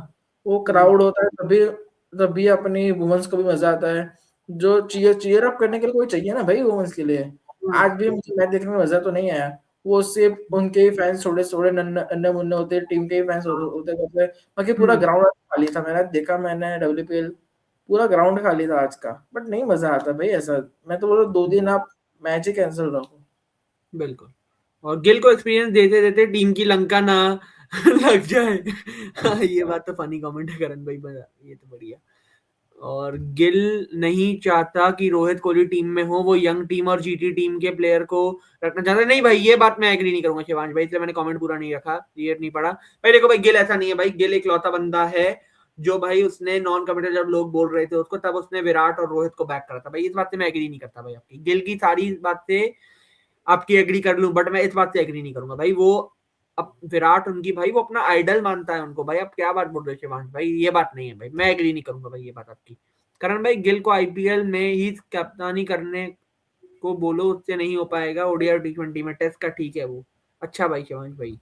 वो क्राउड होता है तभी तभी अपनी वुमेन्स को भी मजा आता है। जो चीयर अप करने के लिए कोई चाहिए ना भाई वुमेन्स के लिए। आज भी मुझे मैच देखने में मजा तो नहीं आया। वो सिर्फ उनके ही फैंस थोड़े थोड़े नन्हे मुन्ने होते, टीम के ही फैंस होते करते, बाकी पूरा ग्राउंड खाली था। मैंने WPL पूरा ग्राउंड खाली था आज का। बट नहीं मजा आता भाई ऐसा। मैं तो बोल रहा हूँ 2 दिन आप मैच ही कैंसिल रखो। बिल्कुल। और गिल को एक्सपीरियंस देते देते टीम की लंका ना लग जाए। हाँ, ये बात तो फनी कमेंट है करण भाई, ये तो बढ़िया। और गिल नहीं चाहता कि रोहित कोहली टीम में हो, वो यंग टीम और जीटी टीम के प्लेयर को रखना चाहता है। नहीं भाई, ये बात मैं एग्री नहीं करूंगा शिवांश भाई, इसलिए मैंने कमेंट पूरा नहीं रखा, क्लियर नहीं पड़ा भाई। देखो भाई, गिल ऐसा नहीं है भाई, गिल एक लौता बंदा है जो भाई उसने नॉन कमिटेड जब लोग बोल रहे थे उसको, तब उसने विराट और रोहित को बैक करा था भाई। इस बात से मैं एग्री नहीं करता भाई। आपकी गिल की सारी बात से आपकी एग्री कर लूं, बट मैं इस बात से एग्री नहीं करूंगा भाई। वो अब विराट उनकी भाई, वो अपना आइडल मानता है उनको भाई। आप क्या बात बोल रहे हो शिवांश भाई, ये बात नहीं है भाई, मैं एग्री नहीं करूंगा भाई ये बात आपकी। करण भाई, गिल को आईपीएल में ही कप्तानी करने को बोलो, उससे नहीं हो पाएगा। ओडीआई और T20 में टेस्ट का ठीक है वो। अच्छा भाई शिवांश भाई।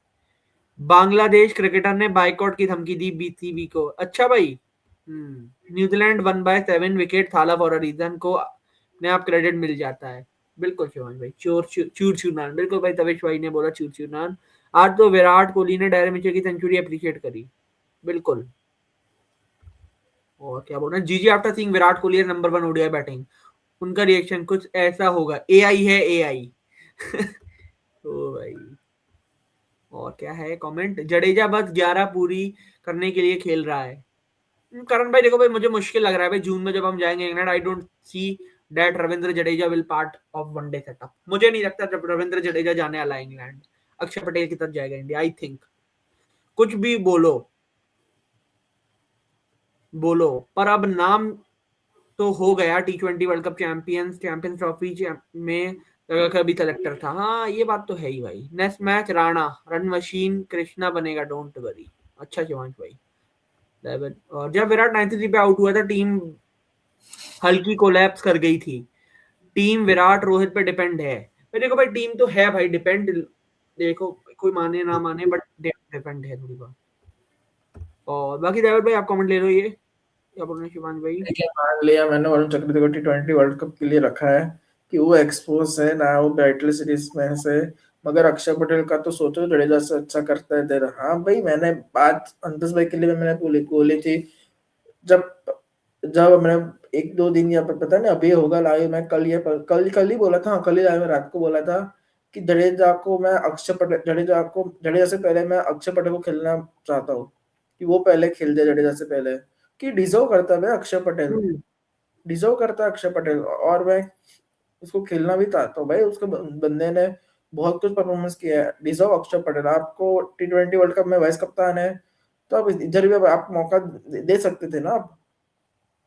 बांग्लादेश क्रिकेटर ने बाइकआउट की धमकी दी बीसीबी को। अच्छा भाई। न्यूजीलैंड 1/7 विकेट थाला फॉर अ रीजन को अपने आप क्रेडिट मिल जाता है। बिल्कुल शिवांश भाई। चूर चूरनान, बिल्कुल भाई, तवेश भाई ने बोला चूर चूरनान। आज तो विराट कोहली ने डैरेन मिचेल की सेंचुरी अप्रिशिएट करी। बिल्कुल। और क्या बोल रहे हैं, जीजी after seeing Virat Kohli number 1 ODI batting, उनका रिएक्शन कुछ ऐसा होगा, एआई है एआई। तो भाई और क्या है कमेंट, जडेजा बस 11 पूरी करने के लिए खेल रहा है। करण भाई देखो भाई, मुझे मुश्किल लग रहा है भाई, जून में जब हम जाएंगे England, I don't see that Ravindra Jadeja will part of one day setup. मुझे नहीं लगता जब रविंद्र जडेजा जाने वाला है इंग्लैंड, अक्षय पटेल की तरफ जाएगा इंडिया, आई थिंक। कुछ भी बोलो पर अब नाम तो हो गया T20 world cup champions trophy में कभी कलेक्टर था। हाँ, ये बात तो है ही भाई। Next match Rana run machine Krishna बनेगा, डोंट वरी। अच्छा शिवांश भाई। और जब विराट 93 पे आउट हुआ था, टीम हल्की कोलैप्स कर गई थी। टीम विराट रोहित पे डिपेंड है। देखो भाई, टीम तो है भाई डिपेंड, देखो कोई माने ना माने, बट डिपेंड है थोड़ी बहुत। और बाकी ड्राइवर भाई आप कमेंट ले लो, ये क्या बोल रहे हैं शिवांश भाई। देखिए, मान लिया मैंने वरुण चक्रवर्ती को T20 वर्ल्ड कप के लिए रखा है कि वो एक्सपोज है ना, वो बैटल सीरीज में से। मगर अक्षय पटेल का तो सोचो, जडेजा से अच्छा करता है तेरा। हाँ भाई, मैंने बात अंतस भाई के लिए मैंने बोली थी, जब जब मैंने 1-2 दिन या पता नहीं अभी होगा लाइव, मैं कल ही बोला था। हाँ, कल ही लाइव में रात को बोला था कि जडेजा से पहले मैं अक्षय पटेल को खेलना चाहता हूँ, कि वो पहले खेल जाए जडेजा से पहले, कि डिजर्व करता है अक्षय पटेल, डिजर्व करता है अक्षय पटेल। और मैं उसको खेलना भी चाहता हूँ भाई, उसको बंदे ने बहुत कुछ परफॉर्मेंस किया है। डिजर्व अक्षय पटेल। आपको T20 वर्ल्ड कप में वाइस कप्तान है तो अब इधर भी आप मौका दे सकते थे ना। आप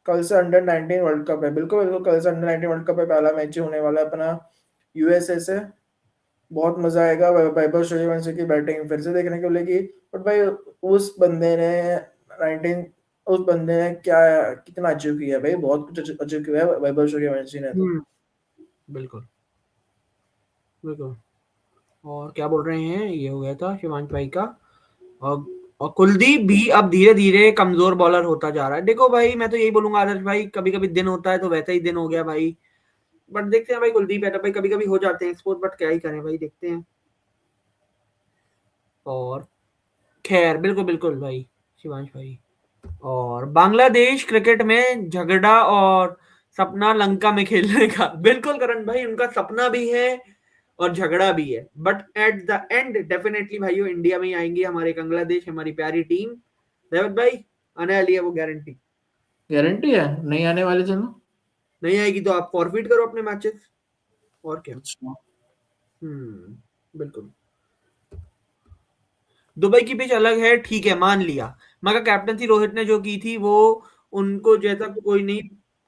कल से अंडर-19 वर्ल्ड कप है, बिल्कुल बिल्कुल कल से अंडर-19 वर्ल्ड कप है, पहला मैच ही होने वाला है अपना यूएसए से। बहुत मजा आएगा वैभव सूर्यवंशी की बैटिंग फिर से देखने को मिलेगी। बट भाई उस बंदे ने 19 उस बंदे ने क्या कितना अचीव किया भाई, बहुत कुछ अचीव किया है वैभव सूर्यवंशी ने तो। बिल्कुल बिल्कुल। और क्या बोल रहे हैं, ये हो गया था शिवांश भाई का। और कुलदीप भी अब धीरे धीरे कमजोर बॉलर होता जा रहा है। देखो भाई, मैं तो यही बोलूंगा आदर्श भाई, कभी कभी दिन होता है तो वैसा ही दिन हो गया भाई। बट देखते हैं भाई, कुलदीप है तो भाई कभी कभी हो जाते हैं एक्सपोज, बट क्या ही करें भाई, देखते हैं। और खैर बिल्कुल बिल्कुल भाई शिवांश भाई। और बांग्लादेश क्रिकेट में झगड़ा और सपना लंका में खेलने का, बिल्कुल करण भाई, उनका सपना भी है और झगड़ा भी है। But at the end definitely भाइयों इंडिया में ही आएंगे हमारे बांग्लादेश, हमारी प्यारी टीम। देवत भाई आने वाली है वो, गारंटी। गारंटी है नहीं आने वाले चलो। नहीं आएगी तो आप फॉरफिट करो अपने मैचेस, और क्या। अच्छा बिल्कुल। दुबई की पिच अलग है, ठीक है, मान लिया, मगर कैप्टनसी रोहित ने जो की थी वो उनको जैसा कोई नहीं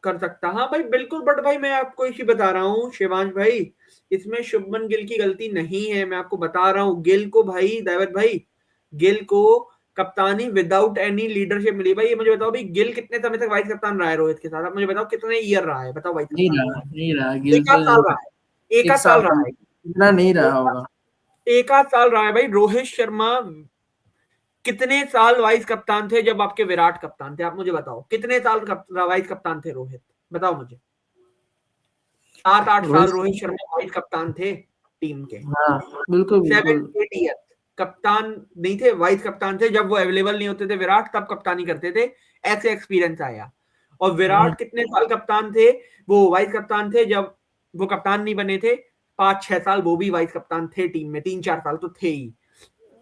कर सकता। हाँ भाई बिल्कुल, बट भाई मैं आपको इसी बता रहा हूँ शिवांश भाई, इसमें शुभमन गिल की गलती नहीं है, मैं आपको बता रहा हूँ। गिल को भाई, दैवत भाई, गिल को कप्तानी विदाउट एनी लीडरशिप मिली। भाई ये मुझे बताओ भाई, गिल कितने समय तक वाइस कप्तान रहा है रोहित के साथ? आप मुझे बताओ कितने ईयर रहा है, बताओ वाइस नहीं कप्तान रहा, रोहित? नहीं रहा गिल एक तो आध साल नहीं। रहा है, एक एक आध साल साल रहा है, इतना नहीं रहा एक होगा। एक आध साल रहा है भाई। रोहित शर्मा कितने साल वाइस कप्तान थे जब आपके विराट कप्तान थे? आप मुझे बताओ कितने साल वाइस कप्तान थे रोहित, बताओ मुझे। 7-8 साल रोहित रोहित शर्मा वाइस कप्तान थे टीम के। हाँ बिल्कुल बिल्कुल। 7-8 ईयर कप्तान नहीं थे, वाइस कप्तान थे। जब वो अवेलेबल नहीं होते थे विराट, तब कप्तानी करते थे, ऐसे एक्सपीरियंस आया। और विराट कितने साल कप्तान थे? वो वाइस कप्तान थे जब वो कप्तान नहीं बने थे, 5-6 साल वो भी वाइस कप्तान थे टीम में, 3-4 साल तो थे ही।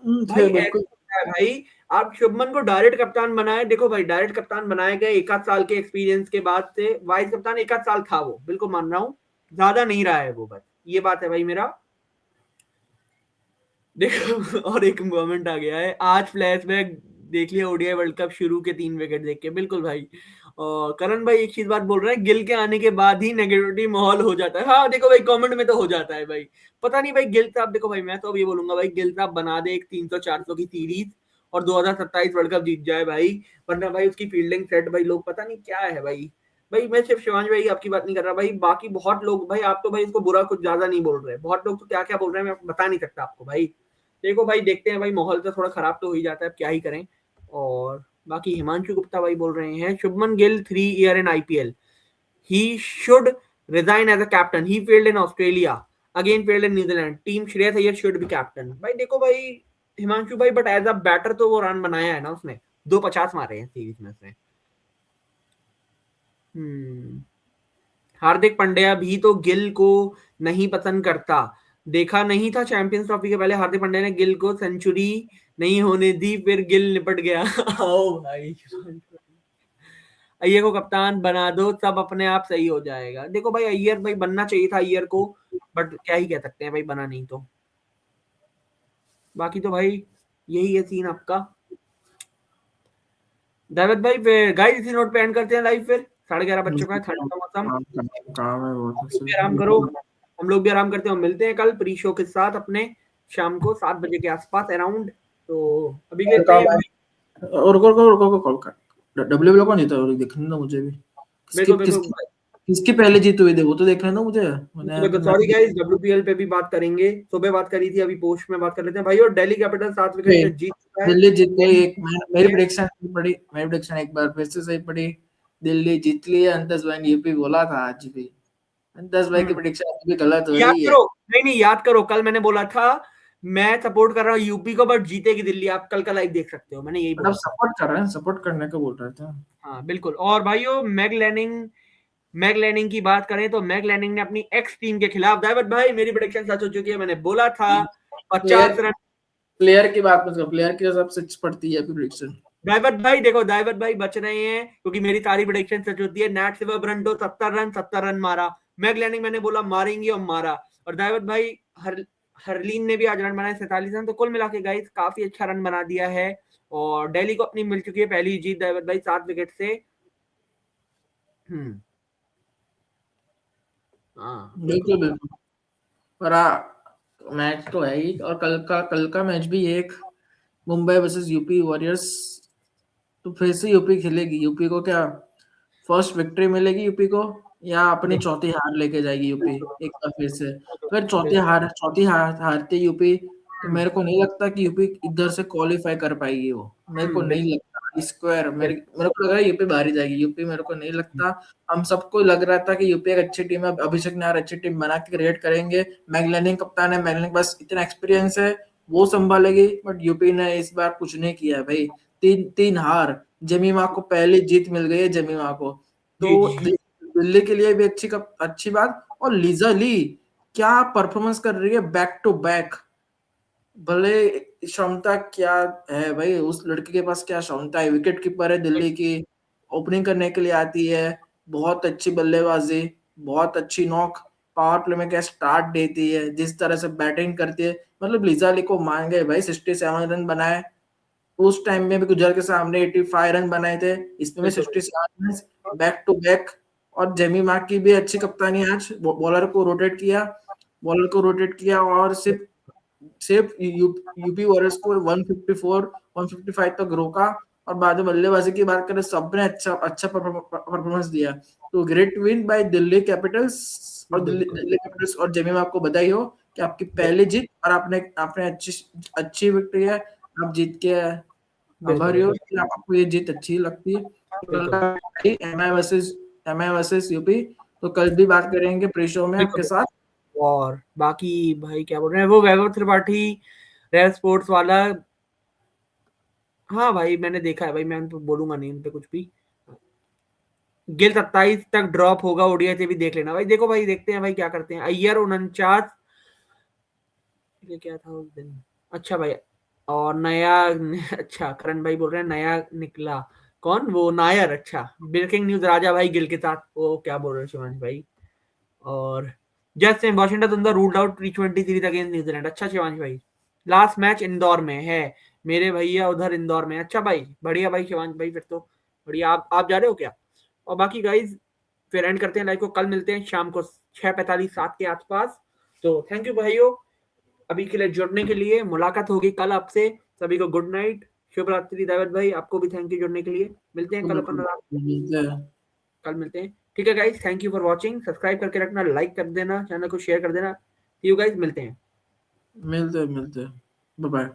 भाई थे ऐसा बिल्कुल। होता है भाई। आप शुभमन को डायरेक्ट कप्तान बनाए, देखो भाई डायरेक्ट कप्तान बनाए गए, एक आध साल के एक्सपीरियंस के बाद से वाइस कप्तान एक आध साल था वो, बिल्कुल मान रहा हूँ, ज्यादा नहीं रहा है वो, बस ये बात है भाई मेरा। देखो और एक मोमेंट आ गया है आज, फ्लैशबैक देख लिया ओडीआई वर्ल्ड कप शुरू के 3 विकेट देख के, बिल्कुल भाई। और करण भाई एक चीज बात बोल रहे हैं, गिल के आने के बाद ही नेगेटिविटी माहौल हो जाता है। हाँ देखो भाई कमेंट में तो हो जाता है भाई, पता नहीं भाई गिल साहब, देखो भाई मैं तो अब ये बोलूंगा भाई, गिल साहब बना दे एक 300-400 की सीरीज और 2027 वर्ल्ड कप जीत जाए भाई, वरना भाई उसकी फील्डिंग सेट भाई, लोग पता नहीं क्या है भाई। भाई मैं सिर्फ शिवांश भाई आपकी बात नहीं कर रहा भाई, बाकी बहुत लोग भाई, आप तो भाई इसको बुरा कुछ ज्यादा नहीं बोल रहे, बहुत लोग तो क्या क्या बोल रहे हैं मैं बता नहीं सकता आपको भाई। देखो भाई देखते हैं भाई, माहौल तो थोड़ा खराब तो हो ही जाता है, अब क्या ही करें। और बाकी हिमांशु गुप्ता भाई बोल रहे हैं, Shubman Gill 3 year in IPL, he should resign as a captain, he failed in Australia, again failed in New Zealand, team Shreyas Iyer should be captain। भाई देखो भाई हिमांशु भाई, बट एज अ बैटर तो वो रन बनाया है ना उसने, 250 मारे हैं सीरीज में उसने। हार्दिक पांड्या भी तो गिल को नहीं पसंद करता, देखा नहीं था चैंपियंस ट्रॉफी के पहले हार्दिक पांड्या ने गिल को सेंचुरी नहीं होने दी, फिर गिल निपट गया। आओ भाई, अय्यर को कप्तान बना दो, सब अपने आप सही हो जाएगा। देखो भाई अय्यर भाई बनना चाहिए था अय्यर को, बट क्या ही कह सकते हैं भाई, बना नहीं तो। बाकी तो भाई यही है सीन आपका। दावत भाई फिर गाइस इसी नोट पे एंड करते हैं लाइव, फिर 11:30 बज चुका है, ठंड का मौसम, काम है बहुत आप लोग भी आराम करो, हम लोग भी आराम करते हैं, हम मिलते हैं कल प्री शो के साथ अपने शाम को 7 बजे के आसपास अराउंड। तो अभी के लिए इतना ही है भाई। और कॉल कर डब्ल्यू कौन जीता है देखने दो मुझे भी। किसकी बिल्कुल बिल्कुल किसकी किसकी पहले जीत हुई थी वो तो देखने दो मुझे। मैंने सॉरी गाइस, डब्ल्यूपीएल पे भी बात करेंगे, सुबह बात करी थी, अभी पोस्ट में बात कर लेते हैं भाई। और दिल्ली कैपिटल 7 विकेट से जीत चुका है, दिल्ली जीत गई। एक मेरी प्रेडिक्शन एक बार फिर से सही पड़ी। दिल्ली जीत ली है। अंतस भाई ने यूपी बोला था आज भी। अंतस भाई की प्रेडिक्शन आज भी गलत हो याद रही है। करो, नहीं याद करो, कल मैंने बोला था मैं सपोर्ट कर रहा हूँ यूपी को, बट जीतेगी दिल्ली, आप कल का लाइव देख सकते हो, मैंने यही बोला। सपोर्ट कर रहे हैं, सपोर्ट करने को बोल रहे थे। हाँ बिल्कुल। और भाइयों मैग लैनिंग की बात करें तो मैग लैनिंग ने अपनी एक्स टीम के खिलाफ, दावत भाई मेरी प्रेडिक्शन सच हो चुकी है, मैंने बोला था 50 रन। प्लेयर की बात मत करो, प्लेयर की सब सच पड़ती है प्रेडिक्शन। दावत भाई देखो, दावत भाई बच रहे हैं क्योंकि मेरी सारी प्रेडिक्शन सच होती है। नैट सिवा ब्रंटो 70 रन मारा, मैग लैनिंग मैंने बोला मारेंगे और मारा, और दावत भाई हरलीन ने भी आज रन बनाए 47 रन, तो कुल मिला के गाइस काफी अच्छा रन बना दिया है। और दिल्ली को अपनी मिल चुकी है पहली जीत दावत भाई 7 विकेट से। बिल्कुल बिल्कुल। पर मैच तो है ही। और कल का मैच भी एक मुंबई वर्सेस यूपी वॉरियर्स, तो फिर से यूपी खेलेगी। यूपी को क्या फर्स्ट विक्ट्री मिलेगी यूपी को, या अपनी चौथी हार लेके जाएगी यूपी एक बार फिर से? फिर चौथी हारती यूपी तो मेरे को नहीं लगता कि यूपी इधर से क्वालिफाई कर पाएगी। वो मेरे को नहीं लगता। स्क्वायर मेरे को लग रहा है यूपी बाहर ही जाएगी। यूपी मेरे को नहीं लगता। हम सबको लग रहा था कि यूपी एक अच्छी टीम है, अभिषेक नायर अच्छी टीम बना के क्रिएट करेंगे, मैगलैनिंग कप्तान है, मैगलैनिंग बस इतना एक्सपीरियंस है वो संभालेगी। बट यूपी ने इस बार कुछ नहीं किया भाई। तीन हार। जमीमा को पहली जीत मिल गई है, जमीमा को तो दिल्ली के लिए भी अच्छी बात। और लिजा ली क्या परफॉर्मेंस कर रही है बैक टू बैक। भले क्षमता क्या है भाई उस लड़के के पास, क्या क्षमता है, विकेट कीपर है दिल्ली की, ओपनिंग करने के लिए आती है, बहुत अच्छी बल्लेबाजी, बहुत अच्छी नॉक, पावर प्ले में क्या स्टार्ट देती है, जिस तरह से बैटिंग करती है, मतलब लिजा ली को मान गए भाई, 67 रन बनाए, उस टाइम में भी गुजर के सामने 85 रन बनाए थे, इसमें भी 67 रन बैक टू बैक। और जेमी मार्क की भी अच्छी कप्तानी, आज बॉलर को रोटेट किया और सिर्फ यूपी वॉरियर्स को 154 155 तक रोका। और बाद में बल्लेबाजी की बात करें, सबने अच्छा परफॉर्मेंस दिया। तो great win bye Delhi Capitals, और दिल्ली कैपिटल्स और जेमी मार्क को बधाई हो कि आपकी पहली जीत, और आपने अच्छी विक्ट्री है, आप जीत के आभारी हो कि आपको ये जीत अच्छी लगती है। एमआई वर्सेस यूपी, तो कल भी बात करेंगे प्री शो में आपके साथ। और बाकी भाई क्या बोल रहे हैं वो वैभव त्रिपाठी रेल स्पोर्ट्स वाला, हाँ भाई मैंने देखा है भाई, मैं उन पे बोलूंगा नहीं उन पे कुछ भी। गिल 27 तक ड्रॉप होगा ओडीआई से भी देख लेना भाई। देखो भाई देखते हैं भाई क्या करते हैं। अय्यर 49, ये क्या था उस दिन, अच्छा भाई। और नया अच्छा करण भाई बोल रहे हैं नया निकला कौन, वो नायर, अच्छा ब्रेकिंग न्यूज राजा भाई गिल के साथ, वो क्या बोल रहे हैं शिवांश भाई। और जस्ट वाशिंगटन सुंदर ruled out T20 series against New Zealand, अच्छा शिवांश भाई। लास्ट मैच इंदौर में है मेरे भैया, उधर इंदौर में, अच्छा भाई बढ़िया भाई शिवांश भाई, फिर तो बढ़िया। आप जा रहे हो क्या? और बाकी गाइज फिर एंड करते हैं लाइव को, कल मिलते हैं शाम को 6:45 7 के आसपास। तो थैंक यू भाइयों अभी के लिए जुड़ने के लिए, मुलाकात होगी कल आपसे। सभी को गुड नाइट, शुभ रात्रि। दावत भाई आपको भी थैंक यू जुड़ने के लिए, मिलते हैं कल अपन कल मिलते हैं, ठीक है guys. Thank you for watching, subscribe करके रखना, लाइक कर देना, चैनल को शेयर कर देना। यू गाइज मिलते हैं। मिलते बाय बाय।